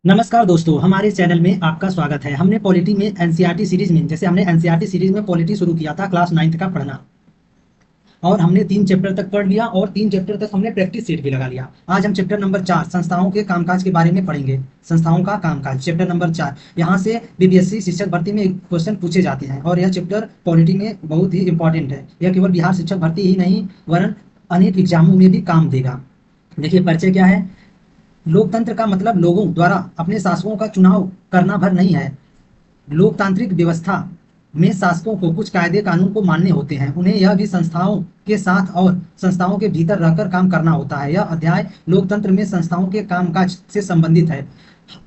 नमस्कार दोस्तों, हमारे चैनल में आपका स्वागत है। हमने पॉलिटी में एनसीईआरटी सीरीज में जैसे हमने एनसीईआरटी सीरीज में पॉलिटी शुरू किया था क्लास 9th का पढ़ना, और हमने 3 चैप्टर तक पढ़ लिया और 3 चैप्टर तक हमने प्रैक्टिस सेट भी लगा लिया। आज हम चैप्टर नंबर 4 संस्थाओं के कामकाज के बारे में पढ़ेंगे। संस्थाओं का कामकाज चैप्टर नंबर 4। यहाँ से बीपीएससी शिक्षक भर्ती में क्वेश्चन पूछे जाते हैं और यह चैप्टर पॉलिटी में बहुत ही इंपॉर्टेंट है। यह केवल बिहार शिक्षक भर्ती ही नहीं वरन अनेक एग्जामों में भी काम देगा। देखिए परिचय क्या है। लोकतंत्र का मतलब लोगों द्वारा अपने शासकों का चुनाव करना भर नहीं है। लोकतांत्रिक व्यवस्था में शासकों को कुछ कायदे कानून को मानने होते हैं। उन्हें यह भी संस्थाओं के साथ और संस्थाओं के भीतर रहकर काम करना होता है। यह अध्याय लोकतंत्र में संस्थाओं के कामकाज से संबंधित है।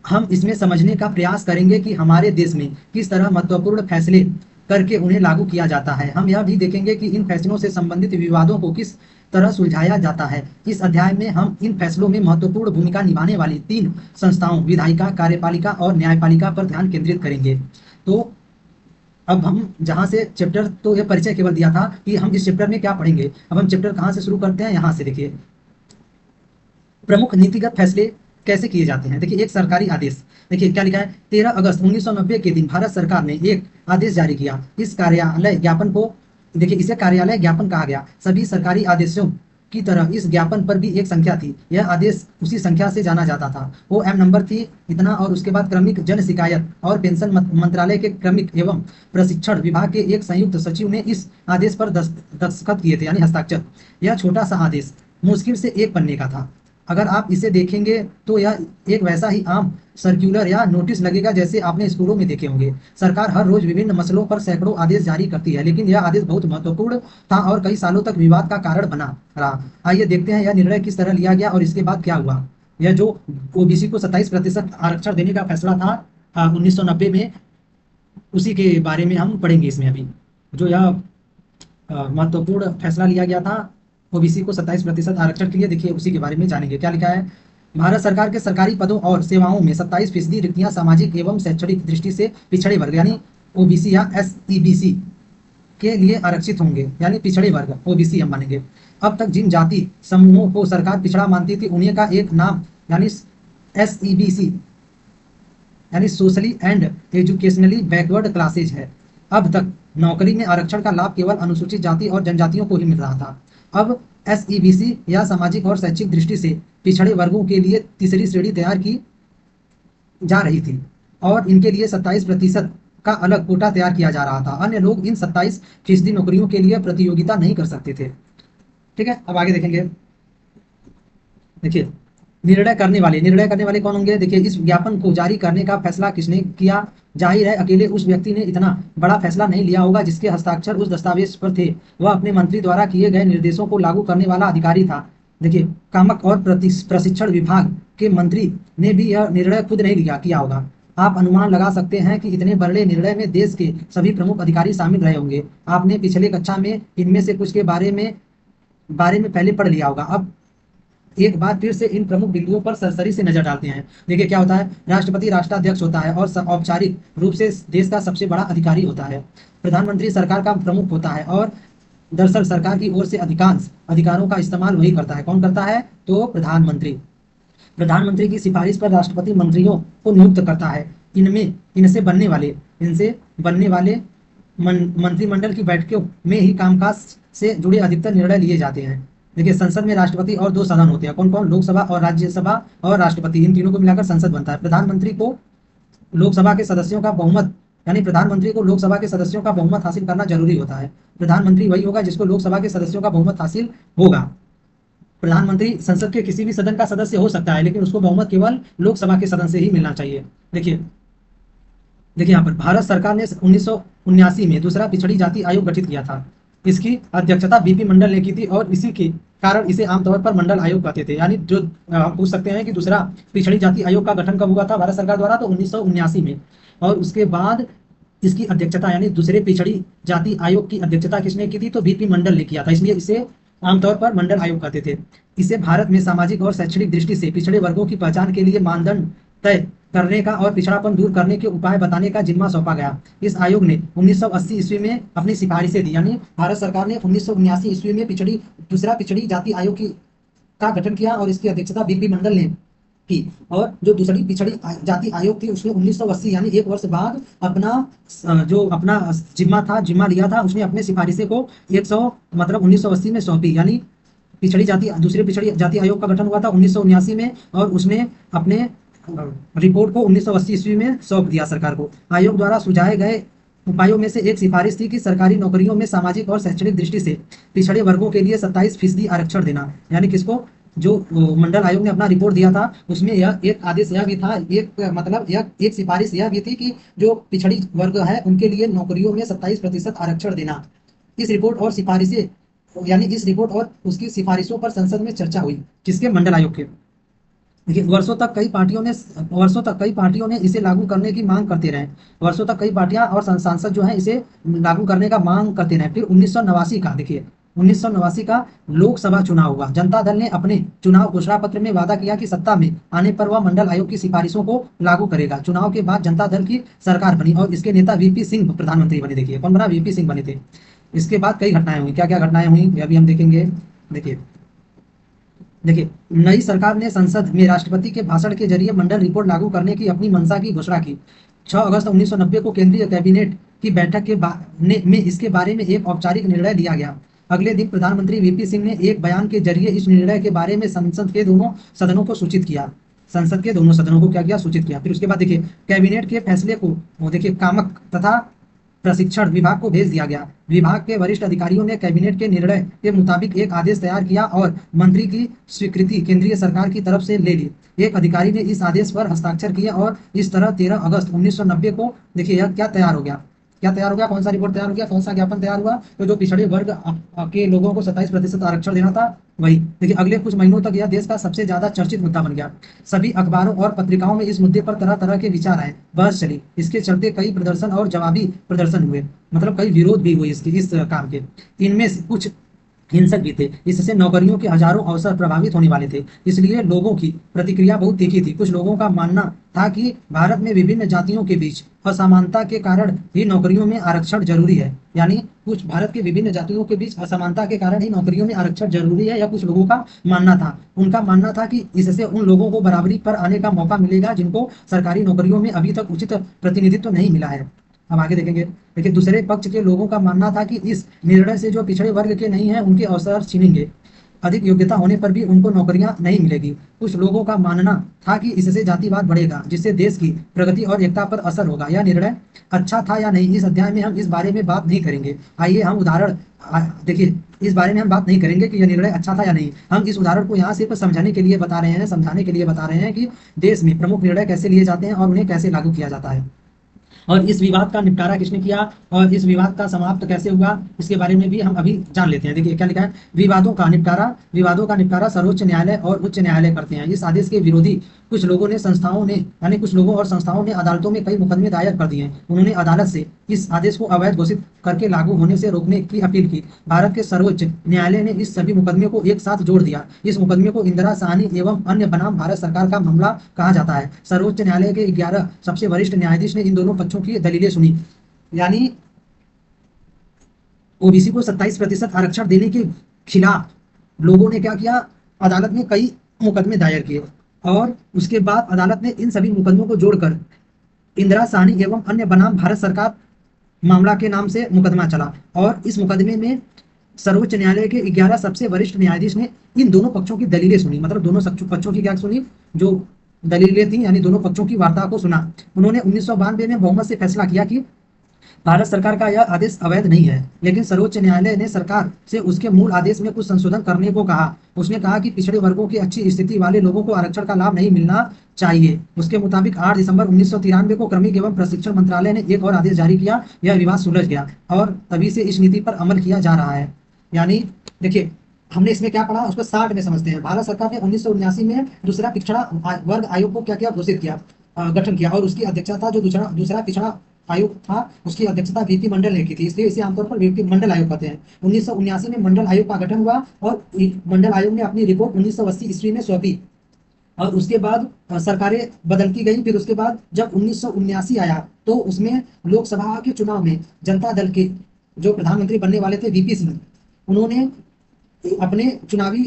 हम इसमें समझने का प्रयास करेंगे कि हमारे देश में किस तरह महत्वपूर्ण फैसले करके उन्हें लागू किया जाता है। हम यह भी देखेंगे कि इन फैसलों से संबंधित विवादों को किस तरह सुलझाया जाता है। इस अध्याय में हम इन फैसलों में महत्वपूर्ण भूमिका निभाने वाली 3 संस्थाओं विधायिका, कार्यपालिका और न्यायपालिका पर ध्यान केंद्रित करेंगे। तो अब हम जहां से चैप्टर, तो यह परिचय केवल दिया था कि हम इस चैप्टर में क्या पढ़ेंगे। अब हम चैप्टर कहां से शुरू करते हैं, यहां से देखिए। प्रमुख नीतिगत फैसले कैसे किए जाते हैं। देखिए एक सरकारी आदेश, देखिए क्या लिखा है। 13 अगस्त 1990 के दिन भारत सरकार ने एक आदेश जारी किया। इस कार्यालय ज्ञापन को, देखिए इसे कार्यालय ज्ञापन कहा गया। सभी सरकारी आदेशों की तरह इस ज्ञापन पर भी एक संख्या थी। यह आदेश उसी संख्या से जाना जाता था। वो एम नंबर थी इतना, और उसके बाद क्रमिक जन शिकायत और पेंशन मंत्रालय के क्रमिक एवं प्रशिक्षण विभाग के एक संयुक्त सचिव ने इस आदेश पर दस्तखत किए थे, यानी हस्ताक्षर। यह छोटा सा आदेश मुश्किल से 1 पन्ने का था। अगर आप इसे देखेंगे तो यह एक वैसा ही आम सर्कुलर या नोटिस लगेगा जैसे आपने स्कूलों में देखे होंगे। सरकार हर रोज विभिन्न मसलों पर सैकड़ों आदेश जारी करती है, लेकिन यह आदेश बहुत महत्वपूर्ण था और कई सालों तक विवाद का कारण बना रहा। आइए देखते हैं यह निर्णय किस तरह लिया गया और इसके बाद क्या हुआ। यह जो ओबीसी को 27% आरक्षण देने का फैसला था 1990 में, उसी के बारे में हम पढ़ेंगे इसमें। अभी जो यह महत्वपूर्ण फैसला लिया गया था ओबीसी को 27% आरक्षण के लिए, देखिए उसी के बारे में जानेंगे। क्या लिखा है। भारत सरकार के सरकारी पदों और सेवाओं में 27% रिक्तियां सामाजिक एवं शैक्षणिक दृष्टि से पिछड़े वर्ग यानी ओबीसी या एसईबीसी के लिए आरक्षित होंगे, यानी पिछड़े वर्ग ओबीसी हम मानेंगे। अब तक जिन जाति समूहों को सरकार पिछड़ा मानती थी उन्हें का एक नाम यानी एसईबीसी यानी socially and educationally backward classes है। अब तक नौकरी में आरक्षण का लाभ केवल अनुसूचित जाति और जनजातियों को ही मिल रहा था। अब एसईबीसी या सामाजिक और शैक्षिक दृष्टि से पिछड़े वर्गों के लिए तीसरी श्रेणी तैयार की जा रही थी और इनके लिए 27% का अलग कोटा तैयार किया जा रहा था। अन्य लोग इन 27% नौकरियों के लिए प्रतियोगिता नहीं कर सकते थे। ठीक है, अब आगे देखेंगे। देखिए निर्णय करने वाले कौन होंगे। देखिए इस ज्ञापन को जारी करने का फैसला किसने किया। जाहिर है अकेले उस व्यक्ति ने इतना बड़ा फैसला नहीं लिया होगा जिसके हस्ताक्षर उस दस्तावेज पर थे। वह अपने मंत्री द्वारा किए गए निर्देशों को लागू करने वाला अधिकारी था। देखिए कामक और प्रशिक्षण विभाग के मंत्री ने भी यह निर्णय खुद नहीं किया होगा। आप अनुमान लगा सकते हैं कि इतने बड़े निर्णय में देश के सभी प्रमुख अधिकारी शामिल रहे होंगे। आपने पिछले कक्षा में इनमें से कुछ के बारे में पहले पढ़ लिया होगा। अब एक बार फिर से इन प्रमुख बिंदुओं पर सरसरी से नजर डालते हैं। देखिए क्या होता है। राष्ट्रपति राष्ट्राध्यक्ष होता है और औपचारिक रूप से देश का सबसे बड़ा अधिकारी होता है। प्रधानमंत्री सरकार का प्रमुख होता है और दरअसल सरकार की ओर से अधिकांश अधिकारों का इस्तेमाल वही करता है। कौन करता है, तो प्रधानमंत्री। प्रधानमंत्री की सिफारिश पर राष्ट्रपति मंत्रियों को नियुक्त करता है। इनसे बनने वाले मंत्रिमंडल की बैठकों में ही कामकाज से जुड़े अधिकतर निर्णय लिए जाते हैं। देखिए संसद में राष्ट्रपति और 2 सदन होते हैं। कौन कौन, लोकसभा और राज्यसभा और राष्ट्रपति, इन तीनों को मिलाकर संसद बनता है। प्रधानमंत्री को लोकसभा के सदस्यों का बहुमत यानी प्रधानमंत्री को लोकसभा के सदस्यों का बहुमत हासिल करना जरूरी होता है। प्रधानमंत्री वही होगा जिसको लोकसभा के सदस्यों का बहुमत हासिल होगा। प्रधानमंत्री संसद के किसी भी सदन का सदस्य हो सकता है, लेकिन उसको बहुमत केवल लोकसभा के सदन से ही मिलना चाहिए। देखिए यहाँ पर भारत सरकार ने 1979 में दूसरा पिछड़ी जाति आयोग गठित किया था। इसकी अध्यक्षता बीपी मंडल ने की थी और इसी के कारण इसे आमतौर पर मंडल आयोग कहते थे। यानी जो हम पूछ सकते हैं कि दूसरा पिछड़ी जाति आयोग का गठन कब हुआ था भारत सरकार द्वारा, तो 1979 में। और उसके बाद इसकी अध्यक्षता यानी दूसरे पिछड़ी जाति आयोग की अध्यक्षता किसने की थी, तो बीपी मंडल ने किया था। इसलिए इसे आमतौर पर मंडल आयोग कहते थे। इसे भारत में सामाजिक और शैक्षणिक दृष्टि से पिछड़े वर्गों की पहचान के लिए मानदंड तय करने का और पिछड़ापन दूर करने के उपाय बताने का जिम्मा सौंपा गया। इस आयोग ने 1980 ईस्वी में अपनी सिफारिशें दी। यानी भारत सरकार ने 1979 ईस्वी में दूसरा पिछड़ी जाति आयोग का गठन किया और इसकी अध्यक्षता बीपी मंडल ने की। और जो दूसरी पिछड़ी जाति आयोग थी उसने 1980 यानी एक वर्ष बाद अपना जो अपना जिम्मा लिया था, उसने अपने सिफारिशें को 100 मतलब 1980 में सौंपी। यानी दूसरे पिछड़ी जाति आयोग का गठन हुआ था 1979 में, और उसने अपने रिपोर्ट को 1980 ईस्वी में सौंप दिया सरकार को। आयोग द्वारा सुझाए गए उपायों में से एक सिफारिश थी कि सरकारी नौकरियों में सामाजिक और शैक्षणिक दृष्टि से पिछड़े वर्गों के लिए 27% आरक्षण देना। यानी किसको, जो मंडल आयोग ने अपना रिपोर्ट दिया था उसमें यह एक आदेश यह भी था, यह एक सिफारिश यह भी थी कि जो पिछड़ी वर्ग है उनके लिए नौकरियों में 27% आरक्षण देना। इस रिपोर्ट और सिफारिशें यानी इस रिपोर्ट और उसकी सिफारिशों पर संसद में चर्चा हुई। किसके, मंडल आयोग के। देखिए वर्षों तक कई पार्टियों ने इसे लागू करने की मांग करते रहे। वर्षों तक कई पार्टियां और सांसद जो हैं इसे लागू करने का मांग करते रहे। फिर 1989 का देखिए 1989 का लोकसभा चुनाव हुआ। जनता दल ने अपने चुनाव घोषणा पत्र में वादा किया कि सत्ता में आने पर वह मंडल आयोग की सिफारिशों को लागू करेगा। चुनाव के बाद जनता दल की सरकार बनी और इसके नेता वीपी सिंह प्रधानमंत्री बने। देखिए कौन बना, वीपी सिंह बने थे। इसके बाद कई घटनाएं हुई। क्या क्या घटनाएं हुई ये अभी हम देखेंगे। देखिए नई सरकार ने संसद में राष्ट्रपति के भाषण के जरिए मंडल रिपोर्ट लागू करने की अपनी मंशा की घोषणा की। 6 अगस्त 1990 को केंद्रीय कैबिनेट की बैठक में इसके बारे में एक औपचारिक निर्णय लिया गया। अगले दिन प्रधानमंत्री वीपी सिंह ने एक बयान के जरिए इस निर्णय के बारे में संसद के दोनों सदनों को सूचित किया। संसद के दोनों सदनों को क्या किया, सूचित किया। फिर उसके बाद देखिए कैबिनेट के फैसले को देखिए कामक तथा प्रशिक्षण विभाग को भेज दिया गया। विभाग के वरिष्ठ अधिकारियों ने कैबिनेट के निर्णय के मुताबिक एक आदेश तैयार किया और मंत्री की स्वीकृति केंद्रीय सरकार की तरफ से ले ली। एक अधिकारी ने इस आदेश पर हस्ताक्षर किए और इस तरह 13 अगस्त 1990 को देखिए यह क्या तैयार हो गया, कौन सा रिपोर्ट तैयार हो गया, कौन सा ज्ञापन तैयार हुआ, तो जो पिछड़े वर्ग के लोगों को 27% आरक्षण देना था वही। देखिए अगले कुछ महीनों तक यह देश का सबसे ज्यादा चर्चित मुद्दा बन गया। सभी अखबारों और पत्रिकाओं में इस मुद्दे पर तरह तरह के विचार आए, बहस चली। इसके चलते कई प्रदर्शन और जवाबी प्रदर्शन हुए, मतलब कई विरोध भी हुए इस काम के। इनमें से कुछ हिंसक भी थे। इससे नौकरियों के हजारों अवसर प्रभावित होने वाले थे, इसलिए लोगों की प्रतिक्रिया बहुत तीखी थी। कुछ लोगों का मानना था कि भारत में विभिन्न जातियों के बीच असमानता के कारण ही नौकरियों में आरक्षण जरूरी है। यानी कुछ भारत के विभिन्न जातियों के बीच असमानता के कारण ही नौकरियों में आरक्षण जरूरी है, या कुछ लोगों का मानना था। उनका मानना था कि इससे उन लोगों को बराबरी पर आने का मौका मिलेगा जिनको सरकारी नौकरियों में अभी तक उचित प्रतिनिधित्व नहीं मिला है। हम आगे देखेंगे। देखिए दूसरे पक्ष के लोगों का मानना था कि इस निर्णय से जो पिछड़े वर्ग के नहीं हैं उनके अवसर छीनेंगे, अधिक योग्यता होने पर भी उनको नौकरियां नहीं मिलेगी। कुछ लोगों का मानना था कि इससे जातिवाद बढ़ेगा, जिससे देश की प्रगति और एकता पर असर होगा। यह निर्णय अच्छा था या नहीं, इस अध्याय में हम इस बारे में बात नहीं करेंगे। आइए हम देखिए इस बारे में हम बात नहीं करेंगे कि यह निर्णय अच्छा था या नहीं। हम इस उदाहरण को यहाँ सिर्फ समझाने के लिए बता रहे हैं कि देश में प्रमुख निर्णय कैसे लिए जाते हैं और उन्हें कैसे लागू किया जाता है, और इस विवाद का निपटारा किसने किया और इस विवाद का समाप्त कैसे हुआ, इसके बारे में भी हम अभी जान लेते हैं। देखिए क्या लिखा है, विवादों का निपटारा सर्वोच्च न्यायालय और उच्च न्यायालय करते हैं। इस आदेश के विरोधी कुछ लोगों और संस्थाओं ने अदालतों में कई मुकदमे दायर कर दिए। उन्होंने अदालत से इस आदेश को अवैध घोषित करके लागू होने से रोकने की अपील की। भारत के सर्वोच्च न्यायालय ने इस सभी मुकदमे को एक साथ जोड़ दिया। इस मुकदमे को इंदिरा साहनी एवं अन्य बनाम भारत सरकार का मामला कहा जाता है। सर्वोच्च न्यायालय के 11 सबसे वरिष्ठ न्यायाधीश ने इन दोनों पक्षों की दलीलें सुनी। यानी ओबीसी को 27% आरक्षण देने के खिलाफ लोगों ने क्या किया, अदालत में कई मुकदमे दायर किए, और उसके बाद अदालत ने इन सभी मुकदमों को जोड़कर इंदिरा साहनी एवं अन्य बनाम भारत सरकार मामला के नाम से मुकदमा चला। और इस मुकदमे में सर्वोच्च न्यायालय के 11 सबसे वरिष्ठ न्यायाधीश ने इन दोनों पक्षों की दलीलें सुनी, मतलब दोनों पक्षों की क्या सुनी, जो दलीलें थी, यानी दोनों पक्षों की वार्ता को सुना। उन्होंने 1992 में बहुमत से फैसला किया कि भारत सरकार का यह आदेश अवैध नहीं है, लेकिन सर्वोच्च न्यायालय ने सरकार से उसके मूल आदेश में कुछ संशोधन करने को कहा। उसने कहा कि पिछड़े वर्गों की अच्छी स्थिति वाले लोगों को आरक्षण का लाभ नहीं मिलना चाहिए। उसके मुताबिक 8 दिसंबर 1993 को क्रमिक एवं प्रशिक्षण मंत्रालय ने एक और आदेश जारी किया। यह विवाद सुलझ गया और तभी से इस नीति पर अमल किया जा रहा है। यानी देखिए हमने इसमें क्या पढ़ा, उसको 60 में समझते हैं। भारत सरकार ने 1979 में दूसरा पिछड़ा वर्ग आयोग को क्या किया, घोषित किया, गठन किया, और उसकी अध्यक्षता जो दूसरा पिछड़ा आयोग था उसकी अध्यक्षता वीपी मंडल ने की थी, इसलिए इसे आमतौर पर वीपी मंडल आयोग कहते हैं। 1979 में मंडल आयोग का गठन हुआ और मंडल आयोग ने अपनी रिपोर्ट 1980 ईस्वी में सौंपी, और उसके बाद सरकारें बदलती गई। फिर उसके बाद जब 1979 आया तो उसमें लोकसभा के चुनाव में जनता दल के जो प्रधानमंत्री बनने वाले थे वीपी सिंह, उन्होंने अपने चुनावी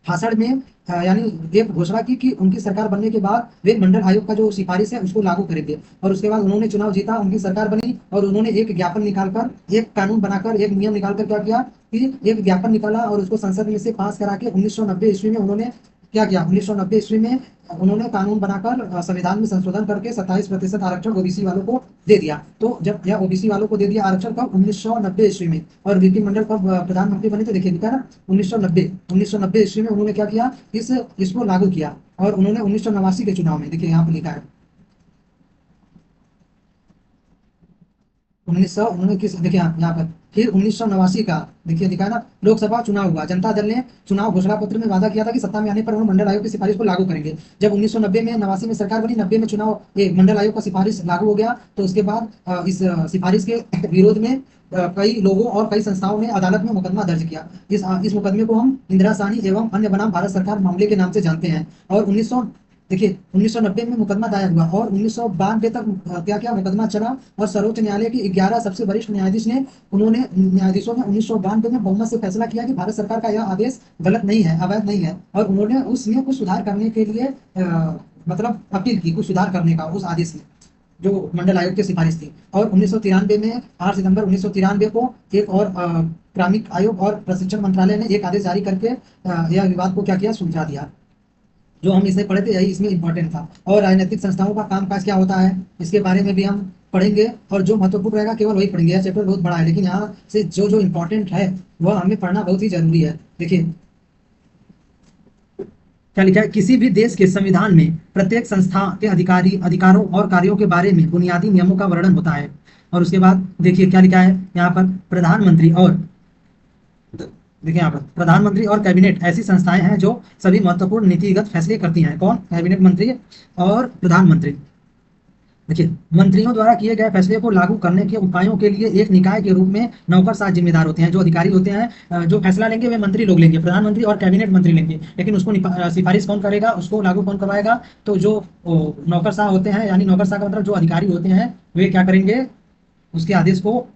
भाषण में यानी एक घोषणा की कि उनकी सरकार बनने के बाद वे मंडल आयोग का जो सिफारिश है उसको लागू करेंगे। और उसके बाद उन्होंने चुनाव जीता, उनकी सरकार बनी और उन्होंने एक ज्ञापन निकालकर, एक कानून बनाकर, एक नियम निकालकर क्या किया कि एक ज्ञापन निकाला और उसको संसद में से पास करा के 1990 ईस्वी में उन्होंने क्या किया, 1990 ईस्वी में उन्होंने कानून बनाकर संविधान में संशोधन करके 27% आरक्षण ओबीसी वालों को दे दिया। तो जब यह ओबीसी वालों को दे दिया आरक्षण कब, 1990 ईस्वी में। और बीपी मंडल कब प्रधानमंत्री बने, तो देखिए लिखा है ना 1990 ईस्वी में उन्होंने क्या किया, इसको लागू किया। और उन्होंने 1989 के चुनाव में, देखिए यहाँ पे लिखा है 1900, उन्होंने किस, देखिए यहाँ पर फिर 1989 का देखिए लिखा है ना लोकसभा चुनाव हुआ। जनता दल ने चुनाव घोषणा पत्र में वादा किया था कि सत्ता में आने पर वो मंडल आयोग की सिफारिश को लागू करेंगे। जब 1990 में 89 में सरकार बनी, 90 में चुनाव मंडल आयोग का सिफारिश लागू हो गया, तो उसके बाद इस सिफारिश के विरोध में कई लोगों और कई संस्थाओं ने अदालत में मुकदमा दर्ज किया। इस मुकदमे को हम इंदिरा साहनी एवं अन्य बनाम भारत सरकार मामले के नाम से जानते हैं। और 1900, देखिए 1990 में मुकदमा दायर हुआ और 1992 तक क्या क्या मुकदमा चला। और सर्वोच्च न्यायालय के 11 सबसे वरिष्ठ न्यायाधीश ने न्यायाधीशों ने 1992 में बहुमत से फैसला किया कि भारत सरकार का यह आदेश गलत नहीं है, अवैध नहीं है। और उन्होंने उसमें कुछ सुधार करने के लिए मतलब अपील की, कुछ सुधार करने का उस आदेश में जो मंडल आयोग की सिफारिश थी। और 1993 में 8 सितंबर 1993 को एक और क्रमिक आयोग और प्रशिक्षण मंत्रालय ने एक आदेश जारी करके यह विवाद को क्या किया, सुलझा दिया। जो हम इसे पढ़े थे यही इसमें इंपॉर्टेंट था। और राजनीतिक संस्थाओं का कामकाज क्या होता है इसके बारे में भी हम पढ़ेंगे, और जो महत्वपूर्ण रहेगा केवल वही पढ़ेंगे। यह चैप्टर बहुत बड़ा है, लेकिन यहाँ से जो जो इंपॉर्टेंट है वह हमें पढ़ना बहुत ही जरूरी है। देखिए क्या लिखा है, किसी भी देश के संविधान में प्रत्येक संस्था के अधिकारों और कार्यों के बारे में बुनियादी नियमों का वर्णन होता है। और उसके बाद देखिए क्या लिखा है यहाँ पर, प्रधानमंत्री और देखिए यहाँ पर प्रधानमंत्री और कैबिनेट ऐसी संस्थाएं हैं जो सभी महत्वपूर्ण नीतिगत फैसले करती हैं। कौन, कैबिनेट मंत्री और प्रधानमंत्री। देखिए मंत्रियों द्वारा किए गए फैसले को लागू करने के उपायों के लिए एक निकाय के रूप में नौकरशाह जिम्मेदार होते हैं। जो अधिकारी होते हैं जो फैसला लेंगे वे मंत्री लोग लेंगे, प्रधानमंत्री और कैबिनेट मंत्री लेंगे, लेकिन उसको सिफारिश कौन करेगा, उसको लागू कौन करवाएगा, तो जो नौकरशाह होते हैं, यानी नौकरशाह का मतलब जो अधिकारी होते हैं वे क्या करेंगे, उसके आदेश को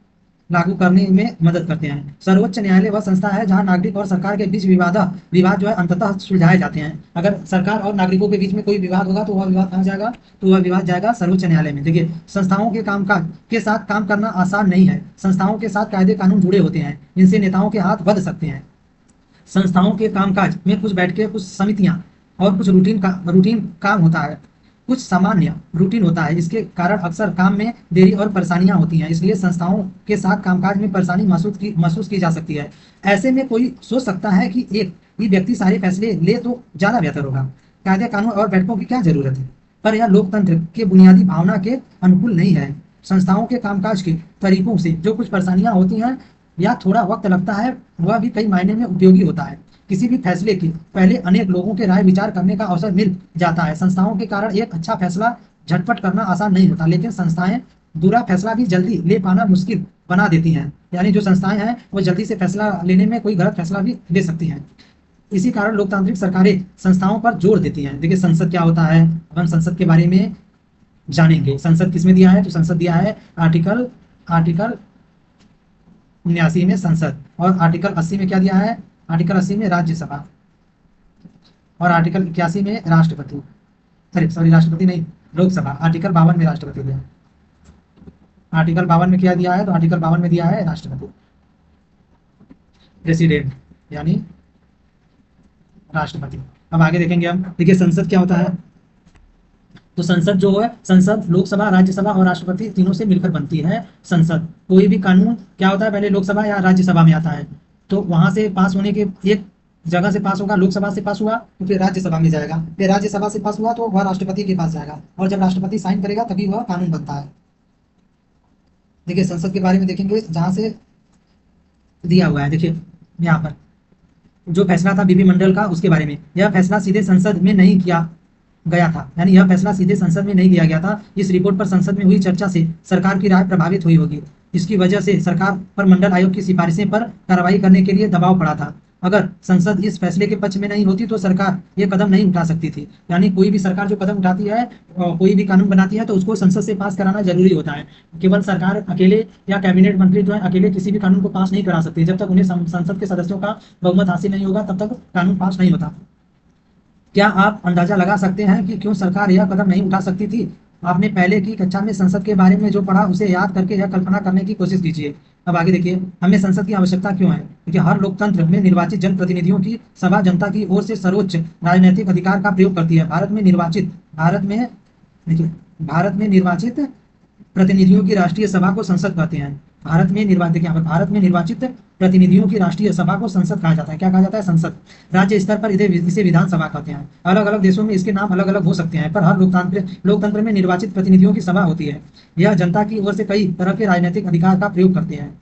लागू करने में मदद करते हैं। सर्वोच्च न्यायालय वह संस्था है जहां नागरिक और सरकार के बीच विवाद जो है अंततः सुलझाए जाते हैं। अगर सरकार और नागरिकों के बीच में कोई विवाद होगा तो वह विवाद कहाँ जाएगा, तो वह विवाद जाएगा सर्वोच्च न्यायालय में। देखिए संस्थाओं के कामकाज के साथ काम करना आसान नहीं है। संस्थाओं के साथ कायदे कानून जुड़े होते हैं, इनसे नेताओं के हाथ बंध सकते हैं। संस्थाओं के कामकाज में कुछ बैठकें, कुछ समितियां और कुछ रूटीन काम होता है, कुछ सामान्य रूटीन होता है। इसके कारण अक्सर काम में देरी और परेशानियां होती हैं, इसलिए संस्थाओं के साथ कामकाज में परेशानी महसूस की जा सकती है। ऐसे में कोई सोच सकता है कि एक ही व्यक्ति सारे फैसले ले तो ज्यादा बेहतर होगा, कायदे कानून और बैठकों की क्या जरूरत है। पर यह लोकतंत्र के बुनियादी भावना के अनुकूल नहीं है। संस्थाओं के कामकाज के तरीकों से जो कुछ परेशानियां होती हैं या थोड़ा वक्त लगता है, वह भी कई मायने में उपयोगी होता है। किसी भी फैसले के पहले अनेक लोगों के राय विचार करने का अवसर मिल जाता है। संस्थाओं के कारण एक अच्छा फैसला झटपट करना आसान नहीं होता, लेकिन संस्थाएं बुरा फैसला भी जल्दी ले पाना मुश्किल बना देती हैं। यानी जो संस्थाएं हैं वो जल्दी से फैसला लेने में कोई गलत फैसला भी ले सकती हैं। इसी कारण लोकतांत्रिक सरकारें संस्थाओं पर जोर देती हैं। देखिए संसद क्या होता है, अब हम संसद के बारे में जानेंगे। संसद किसमें दिया है, तो संसद दिया है आर्टिकल 79 में संसद, और आर्टिकल 80 में क्या दिया है, आर्टिकल 80 में राज्यसभा, और आर्टिकल 81 में राष्ट्रपति, अरे सॉरी राष्ट्रपति नहीं, लोकसभा। आर्टिकल 52 में राष्ट्रपति दिया, आर्टिकल 52 में क्या दिया है, तो आर्टिकल 52 में दिया है राष्ट्रपति, प्रेसिडेंट यानी राष्ट्रपति। अब आगे देखेंगे हम। देखिए संसद क्या होता है, तो संसद जो है, संसद लोकसभा, राज्यसभा और राष्ट्रपति तीनों से मिलकर बनती है संसद। कोई भी कानून क्या होता है, पहले लोकसभा या राज्यसभा में आता है, तो वहां से पास होने के एक जगह से पास होगा, लोकसभा से पास हुआ तो फिर राज्यसभा में जाएगा, फिर राज्यसभा से पास हुआ तो वह राष्ट्रपति के पास जाएगा, और जब राष्ट्रपति साइन करेगा तभी वह कानून बनता है। देखिए संसद के बारे में देखेंगे जहां से दिया हुआ है। देखिए यहाँ पर जो फैसला था बीबी मंडल का, उसके बारे में, यह फैसला सीधे संसद में नहीं किया गया था, यानी यह फैसला सीधे संसद में नहीं लिया गया था। इस रिपोर्ट पर संसद में हुई चर्चा से सरकार की राय प्रभावित हुई होगी। इसकी वजह से सरकार पर मंडल आयोग की सिफारिशें पर कार्रवाई करने के लिए दबाव पड़ा था। अगर संसद इस फैसले के पक्ष में नहीं होती तो सरकार ये कदम नहीं उठा सकती थी। यानी कोई भी सरकार जो कदम उठाती है, कोई भी कानून बनाती है, तो उसको संसद से पास कराना जरूरी होता है। केवल सरकार अकेले या कैबिनेट मंत्री जो है अकेले किसी भी कानून को पास नहीं करा सकते। जब तक उन्हें संसद के सदस्यों का बहुमत हासिल नहीं होगा तब तक कानून पास नहीं होता। क्या आप अंदाजा लगा सकते हैं कि क्यों सरकार यह कदम नहीं उठा सकती थी? आपने पहले की कक्षा में संसद के बारे में जो पढ़ा उसे याद करके यह कल्पना करने की कोशिश कीजिए। अब आगे देखिए, हमें संसद की आवश्यकता क्यों है? क्योंकि हर लोकतंत्र में निर्वाचित जनप्रतिनिधियों की सभा जनता की ओर से सर्वोच्च राजनीतिक अधिकार का प्रयोग करती है। भारत में निर्वाचित प्रतिनिधियों की राष्ट्रीय सभा को संसद कहते हैं। भारत में निर्वाचित प्रतिनिधियों की राष्ट्रीय सभा को संसद कहा जाता है। क्या कहा जाता है? संसद। राज्य स्तर पर इसे विधानसभा कहते हैं। अलग अलग देशों में इसके नाम अलग अलग हो सकते हैं, पर हर लोकतंत्र में निर्वाचित प्रतिनिधियों की सभा होती है। यह जनता की ओर से कई तरह के राजनीतिक अधिकार का प्रयोग करते हैं।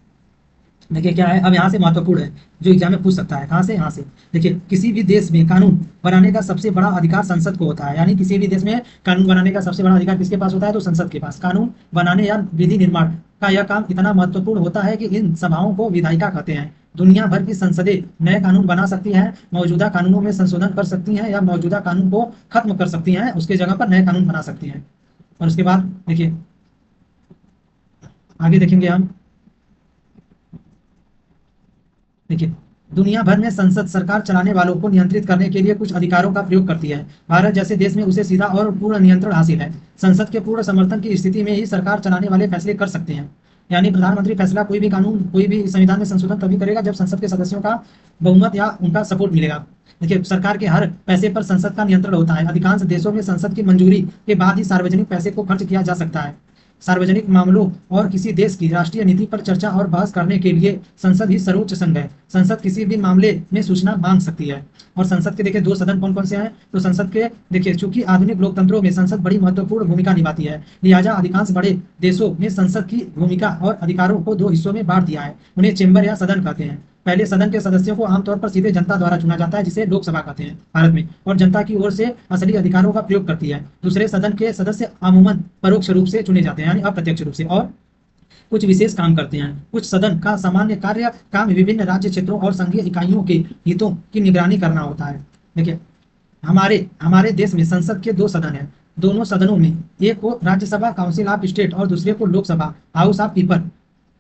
देखिए क्या है, अब यहाँ से महत्वपूर्ण है, जो एग्जाम में पूछ सकता है। कहाँ से? यहाँ से। देखिए, किसी भी देश में कानून बनाने का सबसे बड़ा अधिकार संसद को होता है। यानी किसी भी देश में कानून बनाने का सबसे बड़ा अधिकार किसके पास होता है? तो संसद के पास। कानून बनाने या विधि निर्माण का यह काम इतना महत्वपूर्ण होता है कि इन सभाओं को विधायिका कहते हैं। दुनिया भर की संसदें नए कानून बना सकती हैं, मौजूदा कानूनों में संशोधन कर सकती हैं या मौजूदा कानून को खत्म कर सकती हैं, उसके जगह पर नए कानून बना सकती हैं। और उसके बाद देखिए, आगे देखेंगे हम। देखिए, दुनिया भर में संसद सरकार चलाने वालों को नियंत्रित करने के लिए कुछ अधिकारों का प्रयोग करती है। भारत जैसे देश में उसे सीधा और पूर्ण नियंत्रण हासिल है। संसद के पूर्ण समर्थन की स्थिति में ही सरकार चलाने वाले फैसले कर सकते हैं। यानी प्रधानमंत्री फैसला कोई भी कानून, कोई भी संविधान में संशोधन तभी करेगा जब संसद के सदस्यों का बहुमत या उनका सपोर्ट मिलेगा। देखिए, सरकार के हर पैसे पर संसद का नियंत्रण होता है। अधिकांश देशों में संसद की मंजूरी के बाद ही सार्वजनिक पैसे को खर्च किया जा सकता है। सार्वजनिक मामलों और किसी देश की राष्ट्रीय नीति पर चर्चा और बहस करने के लिए संसद ही सर्वोच्च संघ है। संसद किसी भी मामले में सूचना मांग सकती है। और संसद के देखिए दो सदन कौन कौन से हैं? तो संसद के देखिए, चूंकि आधुनिक लोकतंत्रों में संसद बड़ी महत्वपूर्ण भूमिका निभाती है, लिहाजा अधिकांश बड़े देशों में संसद की भूमिका और अधिकारों को दो हिस्सों में बांट दिया है। उन्हें चेंबर या सदन कहते हैं। पहले सदन के सदस्यों को आमतौर पर सीधे जनता द्वारा चुना जाता है, जिसे लोकसभा कहते हैं भारत में, और जनता की ओर से असली अधिकारों का प्रयोग करती है। दूसरे सदन के सदस्य अमूमन परोक्ष रूप से चुने जाते हैं, यानी अप्रत्यक्ष रूप से, और कुछ विशेष काम करते हैं। कुछ सदन का सामान्य कार्य काम विभिन्न राज्य क्षेत्रों और संघीय इकाइयों के हितों की निगरानी करना होता है। देखिए, हमारे हमारे देश में संसद के दो सदन हैं। दोनों सदनों में एक को राज्यसभा काउंसिल ऑफ स्टेट और दूसरे को लोकसभा हाउस ऑफ पीपल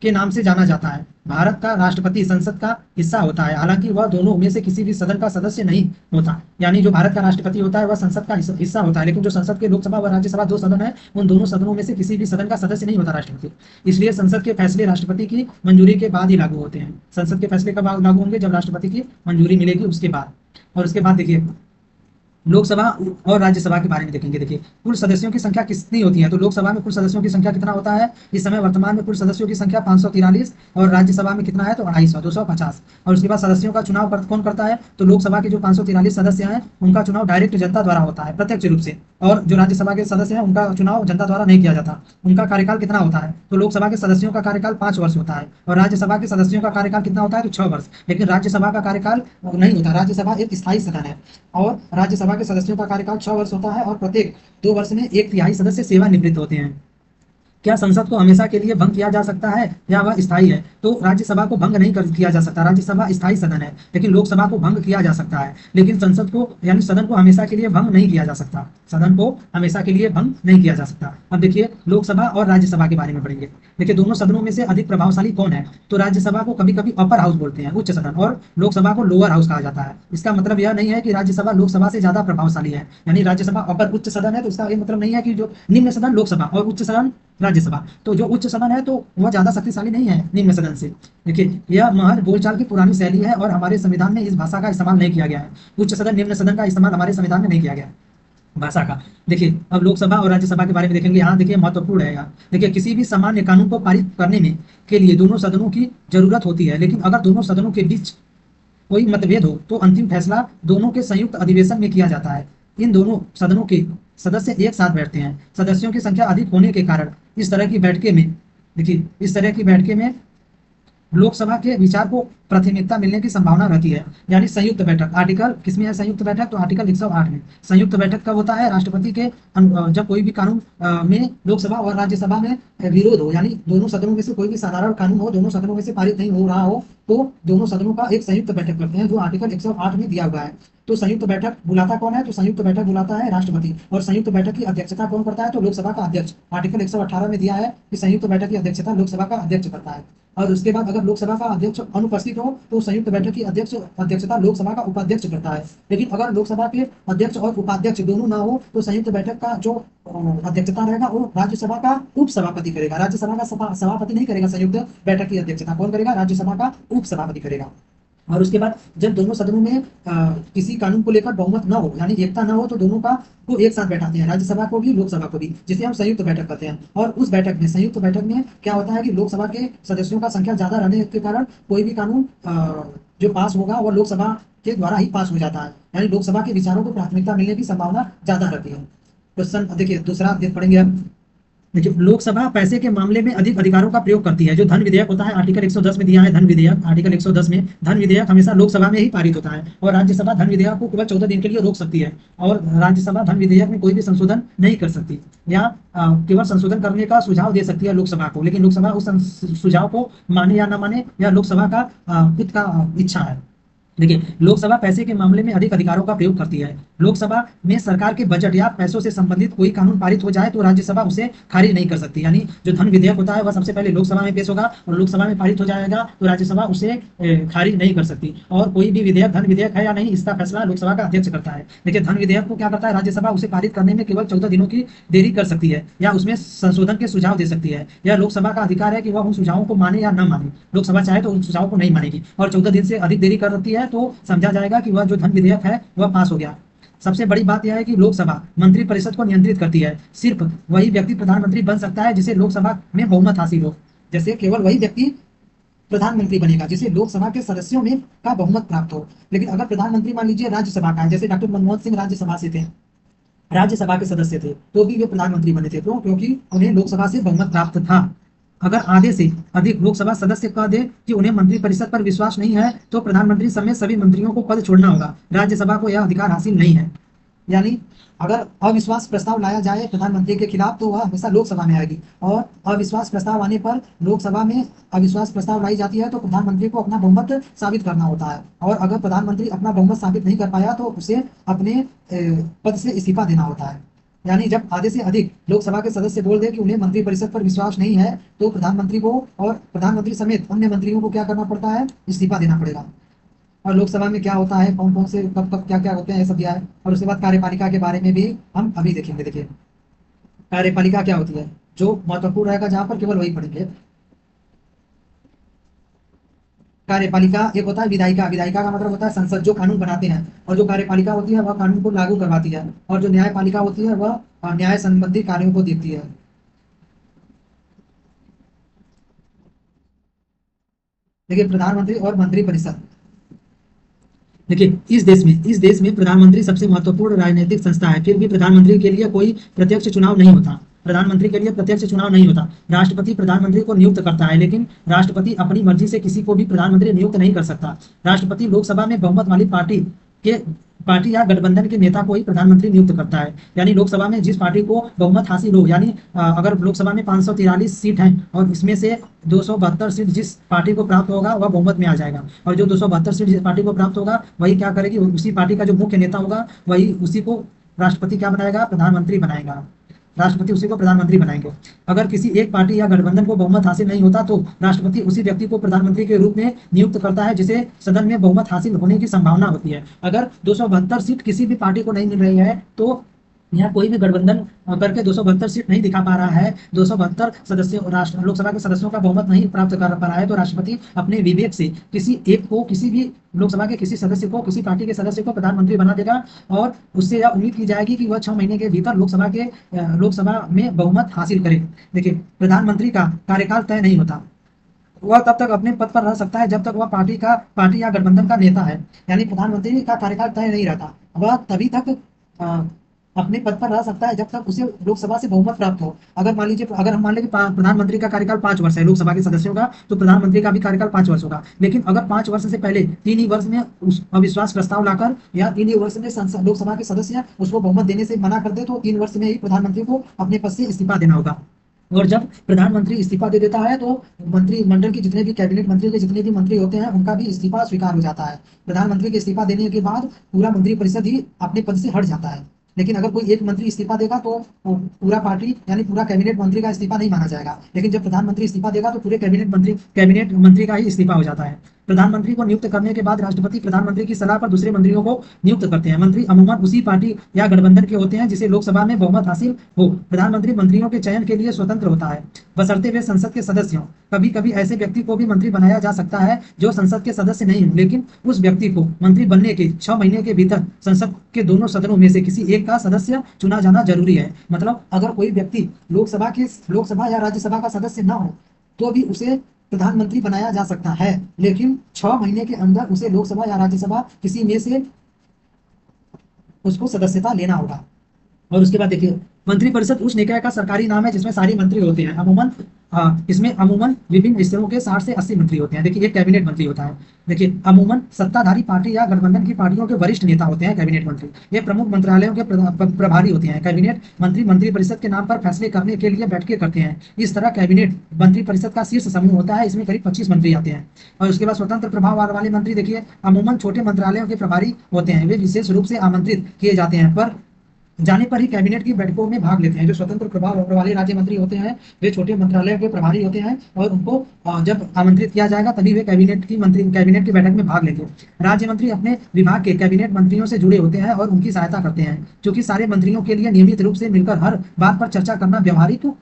के नाम से जाना जाता है। भारत का राष्ट्रपति संसद का हिस्सा होता है, हालांकि वह दोनों में से किसी भी सदन का सदस्य नहीं होता। यानी जो भारत का राष्ट्रपति होता है वह संसद का हिस्सा होता है, लेकिन जो संसद के लोकसभा व राज्यसभा दो सदन है, उन दोनों सदनों में से किसी भी सदन का सदस्य नहीं होता राष्ट्रपति। इसलिए संसद के फैसले राष्ट्रपति की मंजूरी के बाद ही लागू होते हैं। संसद के फैसले कब लागू होंगे? जब राष्ट्रपति की मंजूरी मिलेगी उसके बाद। और उसके बाद देखिए, लोकसभा और राज्यसभा के बारे में देखेंगे। देखिए, कुल सदस्यों की संख्या कितनी होती है? तो लोकसभा में कुल सदस्यों की संख्या कितना होता है? इस समय वर्तमान में कुल सदस्यों की संख्या 543, और राज्यसभा में कितना है? तो 250। और उसके बाद सदस्यों का चुनाव कौन करता है? तो लोकसभा के जो 543 सदस्य हैं उनका चुनाव डायरेक्ट जनता द्वारा होता है, प्रत्यक्ष रूप से। और जो राज्यसभा के सदस्य हैं उनका चुनाव जनता द्वारा नहीं किया जाता। उनका कार्यकाल कितना होता है? तो लोकसभा के सदस्यों का कार्यकाल 5 वर्ष होता है, और राज्यसभा के सदस्यों का कार्यकाल कितना होता है? तो 6 वर्ष। लेकिन राज्यसभा का कार्यकाल नहीं होता। राज्यसभा एक स्थायी सदन है, और राज्यसभा के सदस्यों का कार्यकाल 6 वर्ष होता है, और प्रत्येक 2 वर्ष में 1/3 सदस्य सेवानिवृत्त होते हैं। क्या संसद को हमेशा के लिए भंग किया जा सकता है या वह स्थायी है? तो राज्यसभा को भंग नहीं किया जा सकता। राज्यसभा स्थायी सदन है, लेकिन लोकसभा को भंग किया जा सकता है। लेकिन संसद को, यानी सदन को हमेशा के लिए भंग नहीं किया जा सकता। सदन को हमेशा के लिए भंग नहीं किया जा सकता। अब देखिए, लोकसभा और राज्यसभा के बारे में पढ़ेंगे। देखिए, दोनों सदनों में से अधिक प्रभावशाली कौन है? तो राज्यसभा को कभी कभी अपर हाउस बोलते हैं, उच्च सदन, और लोकसभा को लोअर हाउस कहा जाता है। इसका मतलब यह नहीं है कि राज्यसभा लोकसभा से ज्यादा प्रभावशाली है। यानी राज्यसभा अपर उच्च सदन है, तो इसका ये मतलब नहीं है कि जो निम्न सदन लोकसभा और उच्च सदन राज्यसभा, तो जो उच्च सदन है तो वह ज्यादा शक्तिशाली नहीं है निम्न सदन से। देखिए, यह महज बोलचाल की पुरानी शैली है, और हमारे संविधान में इस भाषा का इस्तेमाल नहीं किया गया है। उच्च सदन निम्न सदन का इस्तेमाल हमारे संविधान में नहीं किया गया है भाषा का। देखिए, अब लोकसभा और राज्यसभा के बारे में देखेंगे। यहाँ देखिए, महत्वपूर्ण है यहाँ। देखिए, किसी भी सामान्य कानून को पारित करने में के लिए दोनों सदनों की जरूरत होती है, लेकिन अगर दोनों सदनों के बीच कोई मतभेद हो तो अंतिम फैसला दोनों के संयुक्त अधिवेशन में किया जाता है। इन दोनों सदनों के सदस्य एक साथ बैठते हैं। सदस्यों की संख्या अधिक होने के कारण इस तरह की बैठकें में, देखिए, इस तरह की बैठकें में लोकसभा के विचार को प्राथमिकता मिलने की संभावना रहती है। यानी संयुक्त बैठक, आर्टिकल किसमें है संयुक्त बैठक? तो आर्टिकल 108 में। संयुक्त बैठक कब होता है? राष्ट्रपति के जब कोई भी कानून में लोकसभा और राज्यसभा में विरोध हो, यानी दोनों सदनों में से कोई भी साधारण कानून हो, दोनों सदनों में से पारित नहीं हो रहा हो, तो दोनों सदनों का एक संयुक्त बैठक करते हैं, जो आर्टिकल 108 में दिया हुआ है। तो संयुक्त बैठक बुलाता कौन है? तो संयुक्त बैठक बुलाता है राष्ट्रपति। और संयुक्त बैठक की अध्यक्षता कौन करता है? तो लोकसभा का अध्यक्ष। आर्टिकल 118 में दिया है कि संयुक्त बैठक की अध्यक्षता लोकसभा का अध्यक्ष करता है। और उसके बाद अगर लोकसभा का अध्यक्ष अनुपस्थित हो हो तो संयुक्त बैठक की अध्यक्षता लोकसभा का उपाध्यक्ष करता है। लेकिन अगर लोकसभा के अध्यक्ष और उपाध्यक्ष दोनों ना हो तो संयुक्त बैठक का जो अध्यक्षता रहेगा वो राज्यसभा का उपसभापति करेगा। राज्यसभा का सभापति नहीं करेगा संयुक्त बैठक की अध्यक्षता, कौन करेगा? राज्यसभा का उपसभापति करेगा। और उसके बाद जब दोनों सदनों में किसी कानून को लेकर बहुमत ना हो यानी एकता ना हो तो दोनों का को एक साथ बैठाते हैं, राज्यसभा को भी लोकसभा को भी, जिसे हम संयुक्त बैठक कहते हैं। और उस बैठक में संयुक्त बैठक में क्या होता है कि लोकसभा के सदस्यों का संख्या ज्यादा रहने के कारण कोई भी कानून जो पास होगा वह लोकसभा के द्वारा ही पास हो जाता है, यानी लोकसभा के विचारों को प्राथमिकता मिलने की संभावना ज्यादा रहती है। क्वेश्चन देखिए दूसरा देख पढ़ेंगे अब। देखिए लोकसभा पैसे के मामले में अधिक अधिकारों का प्रयोग करती है। जो धन विधेयक होता है आर्टिकल 110 में दिया है, धन विधेयक आर्टिकल 110 में धन विधेयक हमेशा लोकसभा में ही पारित होता है और राज्यसभा धन विधेयक को केवल 14 दिन के लिए रोक सकती है और राज्यसभा धन विधेयक में कोई भी संशोधन नहीं कर सकती या केवल संशोधन करने का सुझाव दे सकती है लोकसभा को, लेकिन लोकसभा उस सुझाव को माने या न माने या लोकसभा का खुद का इच्छा है। देखिए लोकसभा पैसे के मामले में अधिक अधिकारों का प्रयोग करती है। लोकसभा में सरकार के बजट या पैसों से संबंधित कोई कानून पारित हो जाए तो राज्यसभा उसे खारिज नहीं कर सकती, यानी जो धन विधेयक होता है वह सबसे पहले लोकसभा में पेश होगा और लोकसभा में पारित हो जाएगा तो राज्यसभा उसे खारिज नहीं कर सकती। और कोई भी विधेयक धन विधेयक है या नहीं इसका फैसला लोकसभा का अध्यक्ष करता है। देखिए धन विधेयक को क्या करता है, राज्यसभा उसे पारित करने में केवल 14 दिनों की देरी कर सकती है या उसमें संशोधन के सुझाव दे सकती है। यह लोकसभा का अधिकार है कि वह उन सुझावों को माने या न माने। लोकसभा चाहे तो उन सुझावों को नहीं मानेगी और 14 दिन से अधिक देरी कर सकती है तो समझा जाएगा कि वह जो धन विधेयक है वह पास हो गया। सबसे बड़ी बात यह है कि लोकसभा मंत्री परिषद को नियंत्रित करती है। सिर्फ वही व्यक्ति प्रधानमंत्री बन सकता है जिसे लोकसभा में बहुमत हासिल हो। जैसे केवल वही व्यक्ति प्रधानमंत्री बनेगा जिसे लोकसभा के सदस्यों में का बहुमत प्राप्त हो। लेकिन अगर प्रधानमंत्री मान लीजिए राज्यसभा का है, जैसे डॉक्टर मनमोहन सिंह राज्यसभा से थे, राज्यसभा के सदस्य थे, तो भी वे प्रधानमंत्री बने थे क्योंकि उन्हें लोकसभा से बहुमत प्राप्त था। अगर आधे से अधिक लोकसभा सदस्य कह दे कि उन्हें मंत्रिपरिषद पर विश्वास नहीं है तो प्रधानमंत्री समेत सभी मंत्रियों को पद छोड़ना होगा। राज्यसभा को यह अधिकार हासिल नहीं है। यानी अगर अविश्वास प्रस्ताव लाया जाए प्रधानमंत्री के खिलाफ तो वह हमेशा लोकसभा में आएगी और अविश्वास प्रस्ताव आने पर लोकसभा में अविश्वास प्रस्ताव लाई जाती है तो प्रधानमंत्री को अपना बहुमत साबित करना होता है और अगर प्रधानमंत्री अपना बहुमत साबित नहीं कर पाया तो उसे अपने पद से इस्तीफा देना होता है। यानी जब आधे से अधिक लोकसभा के सदस्य बोल दे कि उन्हें मंत्रिपरिषद पर विश्वास नहीं है तो प्रधानमंत्री को और प्रधानमंत्री समेत अन्य मंत्रियों को क्या करना पड़ता है, इस्तीफा देना पड़ेगा। और लोकसभा में क्या होता है, कौन कौन से कब कब क्या क्या होते हैं, ये सब दिया है। और उसके बाद कार्यपालिका के बारे में भी हम अभी देखेंगे। देखिए कार्यपालिका क्या होती है, जो महत्वपूर्ण रहेगा जहां पर केवल वही पढ़ेंगे। कार्यपालिका एक होता है विधायिका। विधायिका का मतलब होता है संसद, जो कानून बनाते हैं, और जो कार्यपालिका होती है वह कानून को लागू करवाती है, और जो न्यायपालिका होती है वह न्याय संबंधी कार्यों को देखती है। देखिए प्रधानमंत्री और मंत्रिपरिषद। देखिए इस देश में प्रधानमंत्री सबसे महत्वपूर्ण राजनीतिक संस्था है। फिर भी प्रधानमंत्री के लिए कोई प्रत्यक्ष चुनाव नहीं होता। प्रधानमंत्री के लिए प्रत्यक्ष चुनाव नहीं होता। राष्ट्रपति प्रधानमंत्री को नियुक्त करता है, लेकिन राष्ट्रपति अपनी मर्जी से किसी को भी प्रधानमंत्री नियुक्त नहीं कर सकता। राष्ट्रपति लोकसभा में बहुमत वाली पार्टी या गठबंधन के नेता को ही प्रधानमंत्री नियुक्त करता है। यानी लोकसभा में जिस पार्टी को बहुमत हासिल हो, यानी अगर लोकसभा में 543 सीट हैं और इसमें से 272 सीट जिस पार्टी को प्राप्त होगा वह बहुमत में आ जाएगा, और जो 272 सीट जिस पार्टी को प्राप्त होगा वही क्या करेगी, उसी पार्टी का जो मुख्य नेता होगा वही उसी को राष्ट्रपति क्या बनाएगा, प्रधानमंत्री बनाएगा। राष्ट्रपति उसी को प्रधानमंत्री बनाएंगे। अगर किसी एक पार्टी या गठबंधन को बहुमत हासिल नहीं होता तो राष्ट्रपति उसी व्यक्ति को प्रधानमंत्री के रूप में नियुक्त करता है जिसे सदन में बहुमत हासिल होने की संभावना होती है। अगर 272 सीट किसी भी पार्टी को नहीं मिल रही है तो यहाँ कोई भी गठबंधन करके 272 सीट नहीं दिखा पा रहा है, 272 सदस्यों लोकसभा के सदस्यों का बहुमत नहीं प्राप्त कर पा रहा है, तो राष्ट्रपति अपने विवेक से किसी एक को, किसी भी लोकसभा के किसी सदस्य को, किसी पार्टी के सदस्य को प्रधानमंत्री बना देगा और उससे यह उम्मीद की जाएगी कि वह 6 महीने के भीतर लोकसभा में बहुमत हासिल करे। देखिए प्रधानमंत्री का कार्यकाल तय नहीं होता। वह तब तक अपने पद पर रह सकता है जब तक वह पार्टी या गठबंधन का नेता है। यानी प्रधानमंत्री का कार्यकाल तय नहीं रहता, वह तभी तक अपने पद पर रह सकता है जब तक उसे लोकसभा से बहुमत प्राप्त हो। अगर मान लीजिए, अगर हम मान लें कि प्रधानमंत्री का कार्यकाल 5 वर्ष है लोकसभा के सदस्यों का, तो प्रधानमंत्री का भी कार्यकाल 5 वर्ष होगा। लेकिन अगर 5 वर्ष से पहले 3 ही वर्ष में अविश्वास प्रस्ताव लाकर या 3 ही वर्ष में लोकसभा के सदस्य उसको बहुमत देने से मना कर दे तो 3 वर्ष में ही प्रधानमंत्री को अपने पद से इस्तीफा देना होगा। और जब प्रधानमंत्री इस्तीफा दे देता है तो मंत्रिमंडल के जितने भी कैबिनेट मंत्री के जितने भी मंत्री होते हैं उनका भी इस्तीफा स्वीकार हो जाता है। प्रधानमंत्री के इस्तीफा देने के बाद पूरा मंत्रिपरिषद ही अपने पद से हट जाता है। लेकिन अगर कोई एक मंत्री इस्तीफा देगा तो पूरा पार्टी यानी पूरा कैबिनेट मंत्री का इस्तीफा नहीं माना जाएगा। लेकिन जब प्रधानमंत्री इस्तीफा देगा तो पूरे कैबिनेट मंत्री का ही इस्तीफा हो जाता है। प्रधानमंत्री को नियुक्त करने के बाद राष्ट्रपति प्रधानमंत्री की सलाह पर दूसरे मंत्रियों को नियुक्त करते हैं। मंत्री अमूमन उसी पार्टी या गठबंधन के होते हैं जिसे लोकसभा में बहुमत हासिल हो। प्रधानमंत्री मंत्रियों के चयन के लिए स्वतंत्र होता है, बशर्ते वे संसद के सदस्य हों। कभी कभी ऐसे व्यक्ति को भी मंत्री बनाया जा सकता है जो संसद के सदस्य नहीं हो, लेकिन उस व्यक्ति को मंत्री बनने के 6 महीने के भीतर संसद के दोनों सदनों में से किसी एक का सदस्य चुना जाना जरूरी है। मतलब अगर कोई व्यक्ति लोकसभा या राज्यसभा का सदस्य न हो तो भी उसे प्रधानमंत्री बनाया जा सकता है, लेकिन 6 महीने के अंदर उसे लोकसभा या राज्यसभा किसी में से उसको सदस्यता लेना होगा। और उसके बाद देखिए, मंत्रिपरिषद उस निकाय का सरकारी नाम है जिसमें सारे मंत्री होते हैं। इसमें अमूमन विभिन्न स्तरों के 60 से 80 मंत्री होते हैं। देखिए, एक कैबिनेट मंत्री होता है। देखिए, अमूमन सत्ताधारी पार्टी या गठबंधन की पार्टियों के वरिष्ठ नेता होते हैं कैबिनेट मंत्री। ये प्रमुख मंत्रालयों के प्रभारी होते हैं। कैबिनेट मंत्री मंत्रिपरिषद के नाम पर फैसले करने के लिए बैठकें करते हैं। इस तरह कैबिनेट मंत्रिपरिषद का शीर्ष समूह होता है। इसमें करीब 25 मंत्री आते हैं। और उसके बाद स्वतंत्र प्रभाव वाले मंत्री, देखिए, अमूमन छोटे मंत्रालयों के प्रभारी होते हैं। वे विशेष रूप से आमंत्रित किए जाते हैं पर जाने पर ही कैबिनेट की बैठकों में भाग लेते हैं। जो स्वतंत्र प्रभाव वाले राज्य मंत्री होते हैं वे छोटे मंत्रालयों के प्रभारी होते हैं और उनको जब आमंत्रित किया जाएगा तभी वे कैबिनेट की बैठक में भाग लेंगे। राज्य मंत्री अपने विभाग के कैबिनेट मंत्रियों से जुड़े होते हैं और उनकी सहायता करते हैं, क्योंकि सारे मंत्रियों के लिए नियमित रूप से मिलकर हर बात पर चर्चा करना व्यवहारिक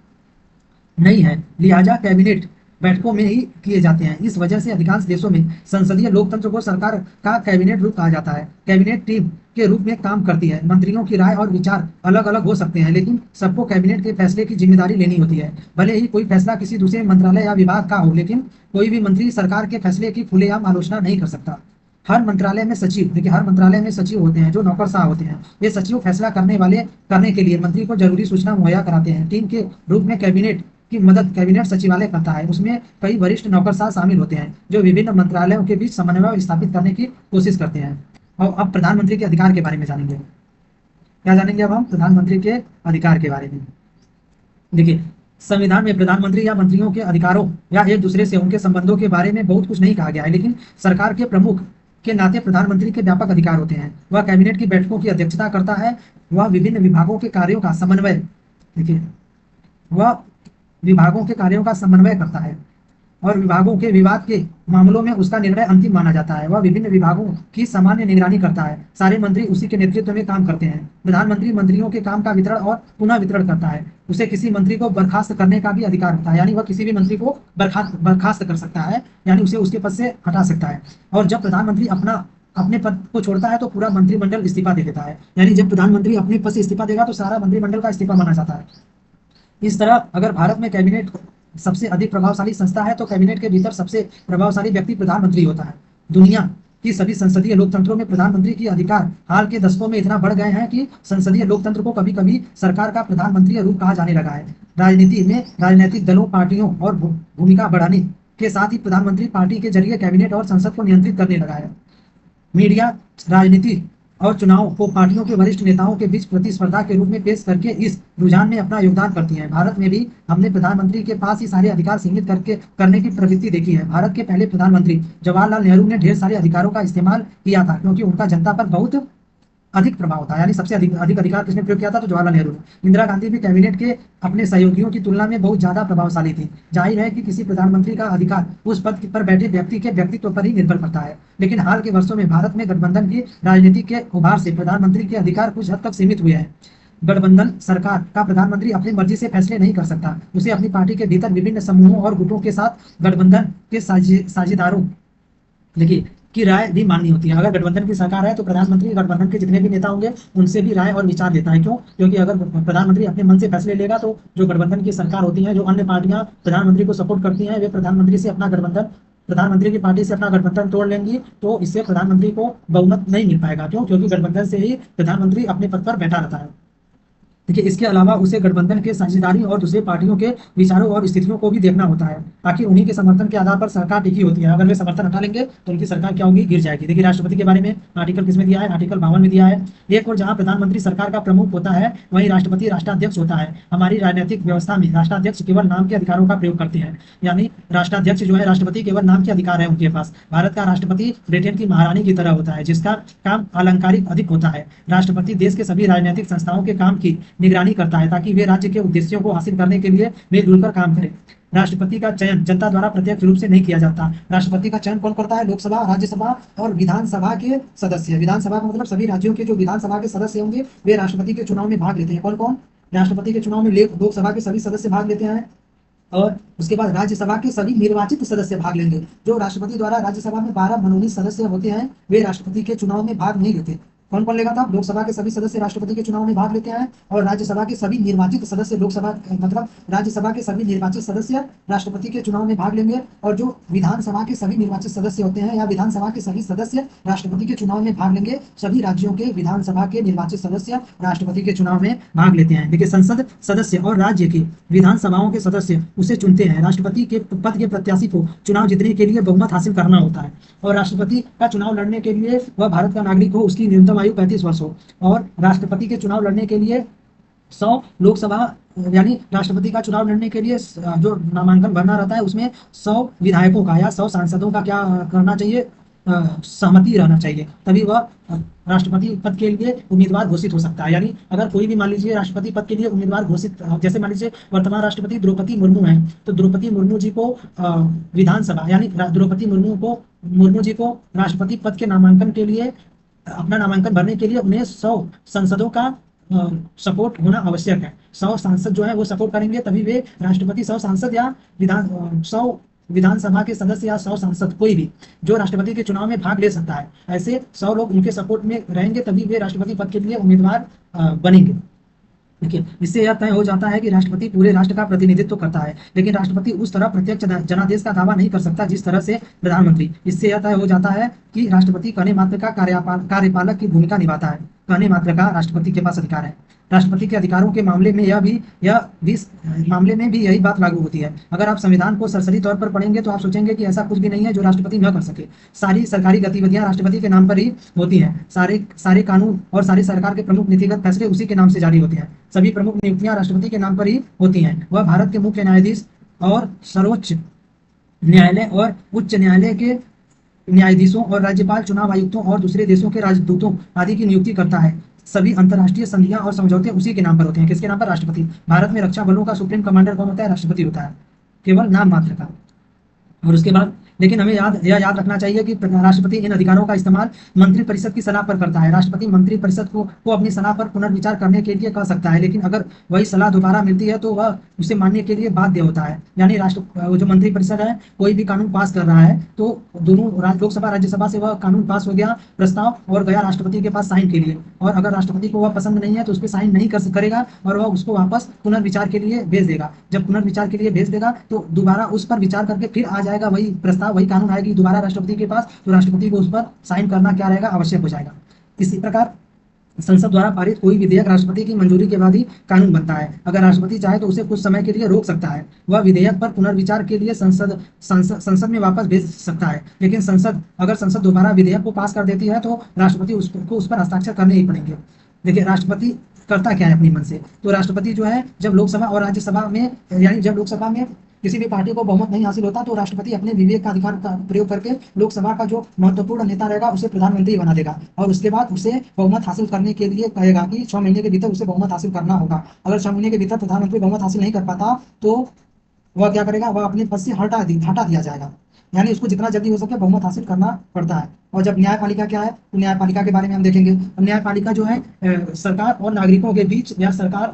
नहीं है, लिहाजा कैबिनेट बैठकों में ही किए जाते हैं। इस वजह से अधिकांश देशों में संसदीय लोकतंत्र को सरकार का कैबिनेट रूप कहा जाता है। कैबिनेट टीम के रूप में काम करती है। मंत्रियों की राय और विचार अलग अलग हो सकते हैं, लेकिन सबको कैबिनेट के फैसले की जिम्मेदारी लेनी होती है। भले ही कोई फैसला किसी दूसरे मंत्रालय या विभाग का हो, लेकिन कोई भी मंत्री सरकार के फैसले की खुलेआम आलोचना नहीं कर सकता। हर मंत्रालय में सचिव, देखिए, हर मंत्रालय में सचिव होते हैं जो नौकरशाह होते हैं। ये सचिव फैसला करने के लिए मंत्री को जरूरी सूचना मुहैया कराते हैं। टीम के रूप में कैबिनेट की मदद कैबिनेट सचिवालय करता है। उसमें कई वरिष्ठ नौकरशाह शामिल होते हैं जो विभिन्न मंत्रालयों के बीच समन्वय स्थापित करने की कोशिश करते हैं। और अब प्रधानमंत्री के अधिकार के बारे में जानेंगे। क्या जानेंगे अब हम? प्रधानमंत्री के अधिकार के बारे में। देखिए, संविधान में प्रधानमंत्री या मंत्रियों के अधिकारों या एक दूसरे से उनके संबंधों के बारे में बहुत कुछ नहीं कहा गया है, लेकिन सरकार के प्रमुख के नाते प्रधानमंत्री के व्यापक अधिकार होते हैं। वह कैबिनेट की बैठकों की अध्यक्षता करता है। वह विभिन्न विभागों के कार्यों का समन्वय, देखिए, वह विभागों के कार्यों का समन्वय करता है और विभागों के विवाद के मामलों में उसका निर्णय अंतिम माना जाता है। वह विभिन्न विभागों की सामान्य निगरानी करता है। सारे मंत्री उसी के नेतृत्व में काम करते हैं। प्रधानमंत्री मंत्रियों के काम का वितरण और पुनः वितरण करता है। उसे किसी मंत्री को बर्खास्त करने का भी अधिकार होता है, यानी वह किसी भी मंत्री को बर्खास्त कर सकता है, यानी उसे उसके पद से हटा सकता है। और जब प्रधानमंत्री अपने पद को छोड़ता है तो पूरा मंत्रिमंडल इस्तीफा दे देता है। यानी जब प्रधानमंत्री अपने पद से इस्तीफा देगा तो सारा मंत्रिमंडल का इस्तीफा माना जाता है। इस तरह अगर भारत में कैबिनेट सबसे अधिक प्रभावशाली संस्था है तो कैबिनेट के भीतर सबसे प्रभावशाली व्यक्ति प्रधानमंत्री होता है। दुनिया की सभी संसदीय लोकतंत्रों में प्रधानमंत्री की अधिकार हाल के दशकों में इतना बढ़ गए हैं कि संसदीय लोकतंत्र को कभी कभी सरकार का प्रधानमंत्री रूप कहा जाने लगा है। राजनीति में राजनीतिक दलों, पार्टियों और भूमिका बढ़ाने के साथ ही प्रधानमंत्री पार्टी के जरिए कैबिनेट और संसद को नियंत्रित करने लगा है। मीडिया राजनीति और चुनाव को पार्टियों के वरिष्ठ नेताओं के बीच प्रतिस्पर्धा के रूप में पेश करके इस रुझान में अपना योगदान करती हैं। भारत में भी हमने प्रधानमंत्री के पास ही सारे अधिकार सीमित करने की प्रवृत्ति देखी है। भारत के पहले प्रधानमंत्री जवाहरलाल नेहरू ने ढेर सारे अधिकारों का इस्तेमाल किया था, क्योंकि उनका जनता पर बहुत अधिक प्रभाव था। यानी सबसे अधिक अधिकार किसने प्रयोग किया था? तो जवाहरलाल नेहरू ने। इंदिरा गांधी भी कैबिनेट के अपने सहयोगियों की तुलना में बहुत ज्यादा प्रभावशाली थी। जाहिर है कि किसी प्रधानमंत्री का अधिकार उस पद पर बैठे व्यक्ति के व्यक्तित्व पर ही निर्भर करता है, लेकिन हाल के वर्षों में भारत में गठबंधन की राजनीति के उभार से प्रधानमंत्री के अधिकार कुछ हद तक सीमित हुए हैं। गठबंधन सरकार का प्रधानमंत्री अपनी मर्जी से फैसले नहीं कर सकता। उसे अपनी पार्टी के भीतर विभिन्न समूहों और गुटों के साथ गठबंधन के साझेदारों, देखिए, की राय भी माननी होती है। अगर गठबंधन की सरकार है तो प्रधानमंत्री गठबंधन के जितने भी नेता होंगे उनसे भी राय और विचार लेता है। क्यों? क्योंकि अगर प्रधानमंत्री अपने मन से फैसले लेगा तो जो गठबंधन की सरकार होती है, जो अन्य पार्टियां प्रधानमंत्री को सपोर्ट करती हैं, वे प्रधानमंत्री की पार्टी से अपना गठबंधन तोड़ लेंगी, तो इससे प्रधानमंत्री को बहुमत नहीं मिल पाएगा। क्यों? क्योंकि गठबंधन से ही प्रधानमंत्री अपने पद पर बैठा रहता है। देखिए, इसके अलावा उसे गठबंधन के साझेदारी और दूसरे पार्टियों के विचारों और स्थितियों को भी देखना होता है। आखिर उन्हीं के समर्थन के आधार पर सरकार टिकी होती है। अगर वे समर्थन हटा लेंगे तो उनकी सरकार क्या होगी? गिर जाएगी। देखिए, राष्ट्रपति के बारे में आर्टिकल किसमें दिया है? आर्टिकल 52 में दिया है। एक और जहां प्रधानमंत्री सरकार का प्रमुख होता है, वहीं राष्ट्रपति राष्ट्राध्यक्ष होता है। हमारी राजनीतिक व्यवस्था में राष्ट्राध्यक्ष केवल नाम के अधिकारों का प्रयोग करते हैं, यानी राष्ट्राध्यक्ष जो है, राष्ट्रपति केवल नाम के अधिकार है उनके पास। भारत का राष्ट्रपति ब्रिटेन की महारानी की तरह होता है, जिसका काम अलंकारिक अधिक होता है। राष्ट्रपति देश के सभी राजनीतिक संस्थाओं के काम की निगरानी करता है ताकि वे राज्य के उद्देश्यों को हासिल करने के लिए मिलजुल कर काम करें। राष्ट्रपति का चयन जनता द्वारा प्रत्यक्ष रूप से नहीं किया जाता। राष्ट्रपति का चयन कौन करता है? लोकसभा, राज्यसभा और विधानसभा के सदस्य। विधानसभा का मतलब सभी राज्यों के जो विधानसभा के सदस्य होंगे वे राष्ट्रपति के चुनाव में भाग लेते हैं। कौन कौन? राष्ट्रपति के चुनाव में लोकसभा के सभी सदस्य भाग लेते हैं, और उसके बाद राज्यसभा के सभी निर्वाचित सदस्य भाग लेंगे। जो राष्ट्रपति द्वारा राज्यसभा में 12 मनोनीत सदस्य होते हैं वे राष्ट्रपति के चुनाव में भाग नहीं लेते। कौन कौन लेगा था? लोकसभा के सभी सदस्य राष्ट्रपति के चुनाव में भाग लेते हैं, और राज्यसभा के सभी निर्वाचित सदस्य लोकसभा मतलब राज्यसभा के सभी निर्वाचित सदस्य राष्ट्रपति के चुनाव में भाग लेंगे, और जो विधानसभा के सभी निर्वाचित सदस्य होते हैं या विधानसभा के सभी सदस्य राष्ट्रपति के चुनाव में भाग लेंगे। सभी राज्यों के विधानसभा के निर्वाचित सदस्य राष्ट्रपति के चुनाव में भाग लेते हैं। देखिए, संसद सदस्य और राज्य की विधानसभाओं के सदस्य उसे चुनते हैं। राष्ट्रपति के पद के प्रत्याशी को चुनाव जीतने के लिए बहुमत हासिल करना होता है, और राष्ट्रपति का चुनाव लड़ने के लिए वह भारत का नागरिक हो, उसकी न्यूनतम आयु 35 वर्ष हो, और राष्ट्रपति के चुनाव लड़ने के लिए 100 लोकसभा यानी राष्ट्रपति का चुनाव लड़ने के लिए जो नामांकन भरना रहता है उसमें 100 विधायकों का या 100 सांसदों का क्या करना चाहिए? सहमति रहना चाहिए, तभी वह राष्ट्रपति पद के लिए उम्मीदवार घोषित हो सकता है। यानी अगर कोई भी मान लीजिए राष्ट्रपति पद के लिए उम्मीदवार घोषित, जैसे मान लीजिए वर्तमान राष्ट्रपति द्रौपदी मुर्मू हैं, तो द्रौपदी मुर्मू जी को विधानसभा यानी द्रौपदी मुर्मू जी को राष्ट्रपति पद के नामांकन के लिए अपना नामांकन भरने के लिए उन्हें 100 सांसदों का सपोर्ट होना आवश्यक है। 100 सांसद जो है वो सपोर्ट करेंगे, तभी वे राष्ट्रपति 100 सांसद या 100 विधानसभा के सदस्य या 100 सांसद कोई भी जो राष्ट्रपति के चुनाव में भाग ले सकता है, ऐसे 100 लोग उनके सपोर्ट में रहेंगे, तभी वे राष्ट्रपति पद के लिए उम्मीदवार बनेंगे। देखिए, इससे यह तय हो जाता है कि राष्ट्रपति पूरे राष्ट्र का प्रतिनिधित्व करता है, लेकिन राष्ट्रपति उस तरह प्रत्यक्ष जनादेश का दावा नहीं कर सकता जिस तरह से प्रधानमंत्री। इससे यह तय हो जाता है कि राष्ट्रपति कहने मात्र का कार्यपालक की भूमिका निभाता है। कहने मात्र का राष्ट्रपति के पास अधिकार है। राष्ट्रपति के अधिकारों के मामले में मामले में भी यही बात लागू होती है। अगर आप संविधान को सरसरी तौर पर पढ़ेंगे तो आप सोचेंगे कि ऐसा कुछ भी नहीं है जो राष्ट्रपति न कर सके। सारी सरकारी गतिविधियां राष्ट्रपति के नाम पर ही होती हैं। सारे कानून और सारी सरकार के प्रमुख नीतिगत फैसले उसी के नाम से जारी होते हैं। सभी प्रमुख नियुक्तियां राष्ट्रपति के नाम पर ही होती हैं। वह भारत के मुख्य न्यायाधीश और सर्वोच्च न्यायालय और उच्च न्यायालय के न्यायाधीशों और राज्यपाल, चुनाव आयुक्तों और दूसरे देशों के राजदूतों आदि की नियुक्ति करता है। सभी अंतर्राष्ट्रीय संधियां और समझौते उसी के नाम पर होते हैं। किसके नाम पर? राष्ट्रपति। भारत में रक्षा बलों का सुप्रीम कमांडर कौन होता है? राष्ट्रपति होता है, केवल नाम मात्र का। और उसके बाद लेकिन हमें याद रखना चाहिए कि राष्ट्रपति इन अधिकारों का इस्तेमाल मंत्रिपरिषद की सलाह पर करता है। राष्ट्रपति मंत्रिपरिषद को अपनी सलाह पर पुनर्विचार करने के लिए कह सकता है, लेकिन अगर वही सलाह दोबारा मिलती है तो वह उसे मानने के लिए बाध्य होता है। यानी जो मंत्रिपरिषद है कोई भी कानून पास कर रहा है तो दोनों लोकसभा राज्यसभा से वह कानून पास हो गया प्रस्ताव और गया राष्ट्रपति के पास साइन के लिए, और अगर राष्ट्रपति को वह पसंद नहीं है तो उस पर साइन नहीं करेगा और वह उसको वापस पुनर्विचार के लिए भेज देगा। जब पुनर्विचार के लिए भेज देगा तो दोबारा उस पर विचार करके फिर आ जाएगा वही प्रस्ताव, वही कानून आएगी दोबारा राष्ट्रपति के पास, तो राष्ट्रपति को उस पर साइन करना क्या रहेगा? आवश्यक हो जाएगा। इसी प्रकार संसद द्वारा पारित कोई विधेयक राष्ट्रपति की मंजूरी के बाद ही कानून बनता है। अगर राष्ट्रपति चाहे तो उसे कुछ समय के लिए रोक सकता है। वह विधेयक पर पुनर्विचार के लिए संसद में वापस भेज सकता है, लेकिन अगर संसद दोबारा विधेयक को पास कर देती है तो राष्ट्रपति उस पर हस्ताक्षर करने ही पड़ेंगे। देखिए, राष्ट्रपति करता क्या है अपनी मन से? तो राष्ट्रपति जो है जब लोकसभा और राज्यसभा में यानी जब लोकसभा में किसी भी पार्टी को बहुमत नहीं हासिल होता तो राष्ट्रपति अपने विवेक का अधिकार का प्रयोग करके लोकसभा का जो महत्वपूर्ण नेता रहेगा उसे प्रधानमंत्री बना देगा, और उसके बाद उसे बहुमत हासिल करने के लिए कहेगा कि 6 महीने के भीतर उसे बहुमत हासिल करना होगा। अगर 6 महीने के भीतर प्रधानमंत्री बहुमत हासिल नहीं कर पाता तो वह क्या करेगा? वह अपने पद से हटा दिया जाएगा। यानी उसको जितना जल्दी हो सके बहुमत हासिल करना पड़ता है। और जब न्यायपालिका क्या है तो न्यायपालिका के बारे में हम देखेंगे। न्यायपालिका जो है सरकार और नागरिकों के बीच या सरकार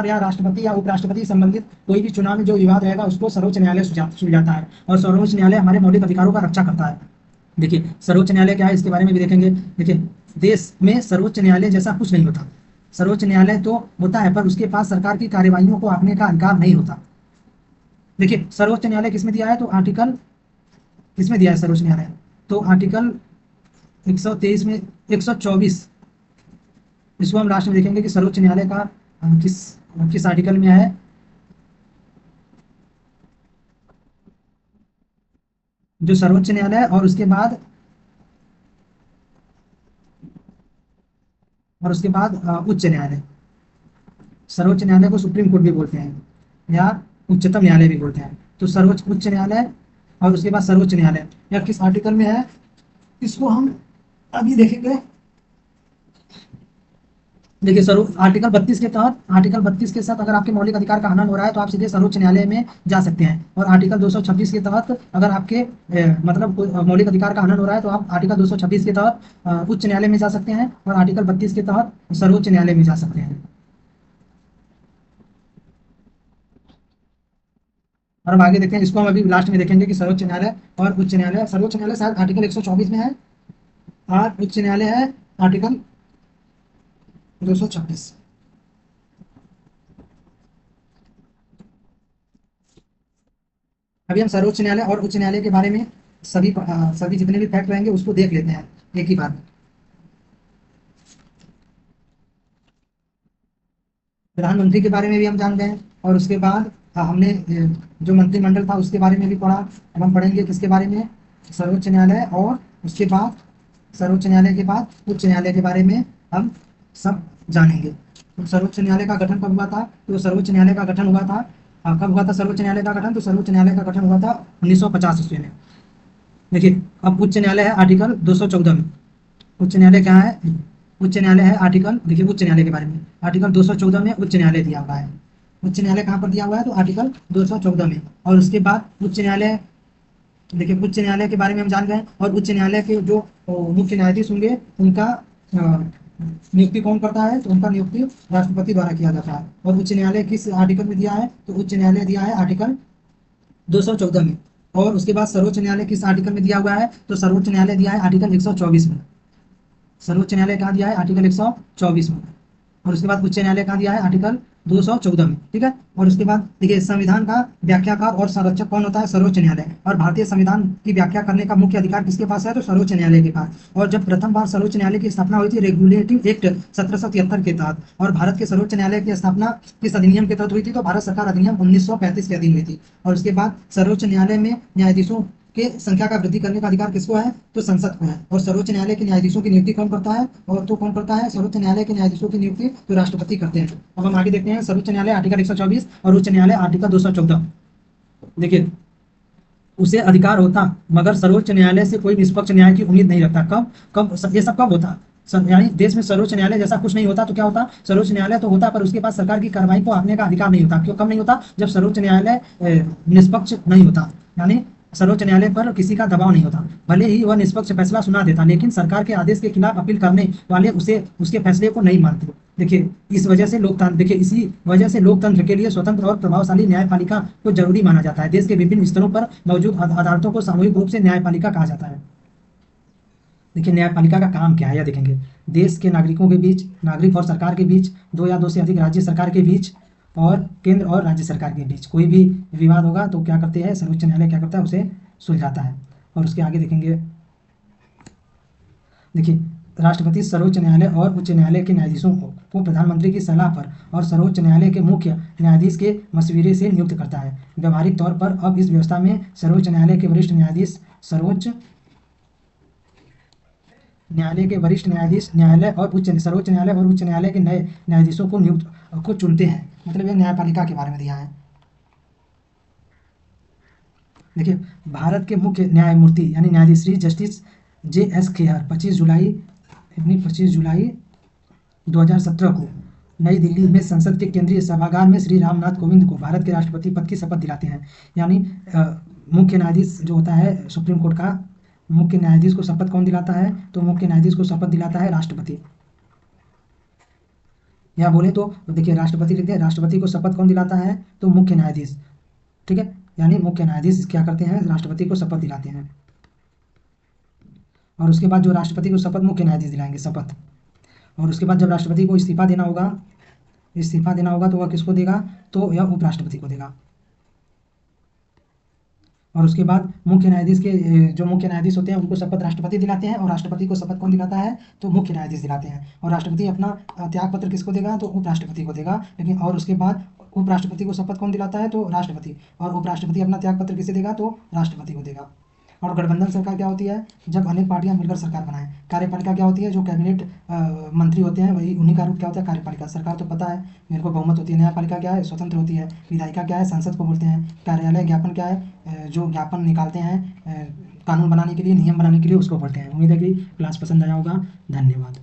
या राष्ट्रपति या उपराष्ट्रपति संबंधित कोई भी चुनाव में जो विवाद रहेगा उसको सर्वोच्च न्यायालय सुलझाता है, और सर्वोच्च न्यायालय हमारे मौलिक अधिकारों का रक्षा करता है। देखिए, सर्वोच्च न्यायालय क्या है इसके बारे में भी देखेंगे। देखिए, देश में सर्वोच्च न्यायालय जैसा कुछ नहीं होता। सर्वोच्च न्यायालय तो होता है पर उसके पास सरकार की कार्यवाहियों को आंकने का अधिकार नहीं होता। देखिए, सर्वोच्च न्यायालय किसमें दिया है? तो आर्टिकल किसमें दिया है सर्वोच्च न्यायालय? तो आर्टिकल 123 में 124, इसको हम लास्ट में देखेंगे कि सर्वोच्च न्यायालय का किस आर्टिकल में है। जो सर्वोच्च न्यायालय और उसके बाद उच्च न्यायालय। सर्वोच्च न्यायालय को सुप्रीम कोर्ट भी बोलते हैं या उच्चतम न्यायालय भी बोलते हैं। तो उच्च न्यायालय और उसके बाद सर्वोच्च न्यायालय यह किस आर्टिकल में है इसको हम अभी देखेंगे। देखिए सर्व आर्टिकल 32 के साथ अगर आपके मौलिक अधिकार का हनन हो रहा है तो आप सीधे सर्वोच्च न्यायालय में जा सकते हैं। और आर्टिकल 226 के तहत अगर आपके मतलब मौलिक अधिकार का हनन हो रहा है तो आप आर्टिकल 226 के तहत उच्च न्यायालय में जा सकते हैं और आर्टिकल 32 के तहत सर्वोच्च न्यायालय में जा सकते हैं। और अब आगे देखते हैं, इसको हम अभी लास्ट में देखेंगे कि सर्वोच्च न्यायालय और उच्च न्यायालय। सर्वोच्च न्यायालय शायद आर्टिकल 124 में है और उच्च न्यायालय है आर्टिकल 226। अभी हम सर्वोच्च न्यायालय और उच्च न्यायालय के बारे में सभी जितने भी फैक्ट रहेंगे उसको देख लेते हैं एक ही बार में। प्रधानमंत्री के बारे में भी हम जान गए और उसके बाद हमने जो मंत्रिमंडल था उसके बारे में भी पढ़ा। अब हम पढ़ेंगे किसके बारे में, सर्वोच्च न्यायालय और उसके बाद सर्वोच्च न्यायालय के बाद उच्च न्यायालय के बारे में हम सब जानेंगे। तो सर्वोच्च न्यायालय का गठन कब हुआ था, तो सर्वोच्च न्यायालय का गठन हुआ था कब हुआ था सर्वोच्च न्यायालय का गठन, तो सर्वोच्च न्यायालय का गठन हुआ था 1950 ईस्वी में। देखिए अब उच्च न्यायालय है आर्टिकल 214 में। उच्च न्यायालय क्या है, उच्च न्यायालय है आर्टिकल, देखिए उच्च न्यायालय के बारे में आर्टिकल 214 में उच्च न्यायालय दिया हुआ है। उच्च न्यायालय कहाँ पर दिया हुआ है, तो आर्टिकल 214 में। और उसके बाद उच्च न्यायालय, देखिए उच्च न्यायालय के बारे में हम जान गए। और उच्च न्यायालय के जो मुख्य न्यायाधीश होंगे उनका नियुक्ति कौन करता है, तो उनका नियुक्ति राष्ट्रपति द्वारा किया जाता है। और उच्च न्यायालय किस आर्टिकल में दिया है, तो उच्च न्यायालय दिया है आर्टिकल 214 में। और उसके बाद सर्वोच्च न्यायालय किस आर्टिकल में दिया हुआ है, तो सर्वोच्च न्यायालय दिया है आर्टिकल 124 में। सर्वोच्च न्यायालय कहाँ दिया है, आर्टिकल 124 में। और उसके बाद उच्च न्यायालय कहाँ दिया है, आर्टिकल 214 में। ठीक है। और उसके बाद देखिए संविधान का व्याख्याकार और संरक्षक कौन होता है, सर्वोच्च न्यायालय। और भारतीय संविधान की व्याख्या करने का मुख्य अधिकार किसके पास है, तो सर्वोच्च न्यायालय के पास। और जब प्रथम बार सर्वोच्च न्यायालय की स्थापना हुई थी रेगुलेटिव एक्ट 1773 के तहत, और भारत के सर्वोच्च न्यायालय की स्थापना किस अधिनियम के तहत हुई थी, तो भारत सरकार अधिनियम 1935 के अधीन हुई थी। और उसके बाद सर्वोच्च न्यायालय में न्यायाधीशों के संख्या का वृद्धि करने का अधिकार किसको है, तो संसद को है। और सर्वोच्च न्यायालय के न्यायाधीशों की नियुक्ति कौन करता है, और तो कौन करता है, सर्वोच्च न्यायालय के न्यायाधीशों की नियुक्ति तो राष्ट्रपति करते हैं। अब हम आगे देखते हैं, सर्वोच्च न्यायालय आर्टिकल 124 और उच्च न्यायालय आर्टिकल 214। देखिए उसे अधिकार होता मगर सर्वोच्च न्यायालय से कोई निष्पक्ष न्याय की उम्मीद नहीं रखता। कब कब ये सब कब होता, यानी देश में सर्वोच्च न्यायालय जैसा कुछ नहीं होता तो क्या होता, सर्वोच्च न्यायालय तो होता पर उसके पास सरकार की कार्रवाई को आंकने का अधिकार नहीं होता। क्यों कब नहीं होता, जब सर्वोच्च न्यायालय निष्पक्ष नहीं होता, यानी सर्वोच्च न्यायालय पर किसी का दबाव नहीं होता। भले ही वह निष्पक्ष फैसला सुना देता लेकिन सरकार के आदेश के खिलाफ अपील करने वाले उसे उसके फैसले को नहीं मानते। देखिए इस वजह से लोकतंत्र, देखिए इसी वजह से लोकतंत्र के लिए स्वतंत्र और प्रभावशाली न्यायपालिका को जरूरी माना जाता है। देश के विभिन्न स्तरों पर मौजूद अदालतों को सामूहिक रूप से न्यायपालिका कहा जाता है। देखिए न्यायपालिका का काम क्या है, यह देखेंगे। देश के नागरिकों के बीच, नागरिक और सरकार के बीच, दो या दो से अधिक राज्य सरकार के बीच और केंद्र और राज्य सरकार के बीच कोई भी विवाद होगा तो क्या करते हैं, सर्वोच्च न्यायालय क्या करता है, उसे सुलझाता है। और उसके आगे देखेंगे, देखिए राष्ट्रपति सर्वोच्च न्यायालय और उच्च न्यायालय के न्यायाधीशों को प्रधानमंत्री की सलाह पर और सर्वोच्च न्यायालय के मुख्य न्यायाधीश के मशविरे से नियुक्त करता है। व्यवहारिक तौर पर अब इस व्यवस्था में सर्वोच्च न्यायालय के वरिष्ठ न्यायाधीश सर्वोच्च न्यायालय और उच्च न्यायालय के नए न्यायाधीशों को नियुक्त को चुनते हैं। मतलब ये न्यायपालिका के बारे में दिया है। देखिए भारत के मुख्य न्यायमूर्ति यानी न्यायाधीश श्री जस्टिस JS खेहर 25 जुलाई 2017 को नई दिल्ली में संसद के केंद्रीय सभागार में श्री रामनाथ कोविंद को भारत के राष्ट्रपति पद की शपथ दिलाते हैं। यानी मुख्य न्यायाधीश जो होता है सुप्रीम कोर्ट का, मुख्य न्यायाधीश को शपथ कौन दिलाता है, तो मुख्य न्यायाधीश को शपथ दिलाता है राष्ट्रपति। या बोले तो देखिए राष्ट्रपति लिखते हैं, राष्ट्रपति को शपथ कौन दिलाता है, तो मुख्य न्यायाधीश। ठीक है, यानी मुख्य न्यायाधीश क्या करते हैं, राष्ट्रपति को शपथ दिलाते हैं। और उसके बाद जो राष्ट्रपति को शपथ मुख्य न्यायाधीश दिलाएंगे शपथ। और उसके बाद जब राष्ट्रपति को इस्तीफा देना होगा तो वह किसको देगा, तो यह उपराष्ट्रपति को देगा। और उसके बाद मुख्य न्यायाधीश के जो मुख्य न्यायाधीश होते हैं उनको शपथ राष्ट्रपति दिलाते हैं और राष्ट्रपति को शपथ कौन दिलाता है, तो मुख्य न्यायाधीश दिलाते हैं। और राष्ट्रपति अपना त्याग पत्र किसको देगा, तो उपराष्ट्रपति को देगा। लेकिन और उसके बाद उपराष्ट्रपति को शपथ कौन दिलाता है, तो राष्ट्रपति। और उपराष्ट्रपति अपना त्याग पत्र किसे देगा, तो राष्ट्रपति को देगा। और गठबंधन सरकार क्या होती है, जब अनेक पार्टियां मिलकर सरकार बनाएं। कार्यपालिका क्या होती है, जो कैबिनेट मंत्री होते हैं वही उन्हीं का रूप क्या होता है, कार्यपालिका। सरकार तो पता है मेरे को बहुमत होती है। न्यायपालिका क्या है, स्वतंत्र होती है। विधायिका क्या है, संसद को बोलते हैं। कार्यालय ज्ञापन क्या है, जो ज्ञापन निकालते हैं कानून बनाने के लिए, नियम बनाने के लिए, उसको बोलते हैं। उम्मीद है कि क्लास पसंद आया होगा। धन्यवाद।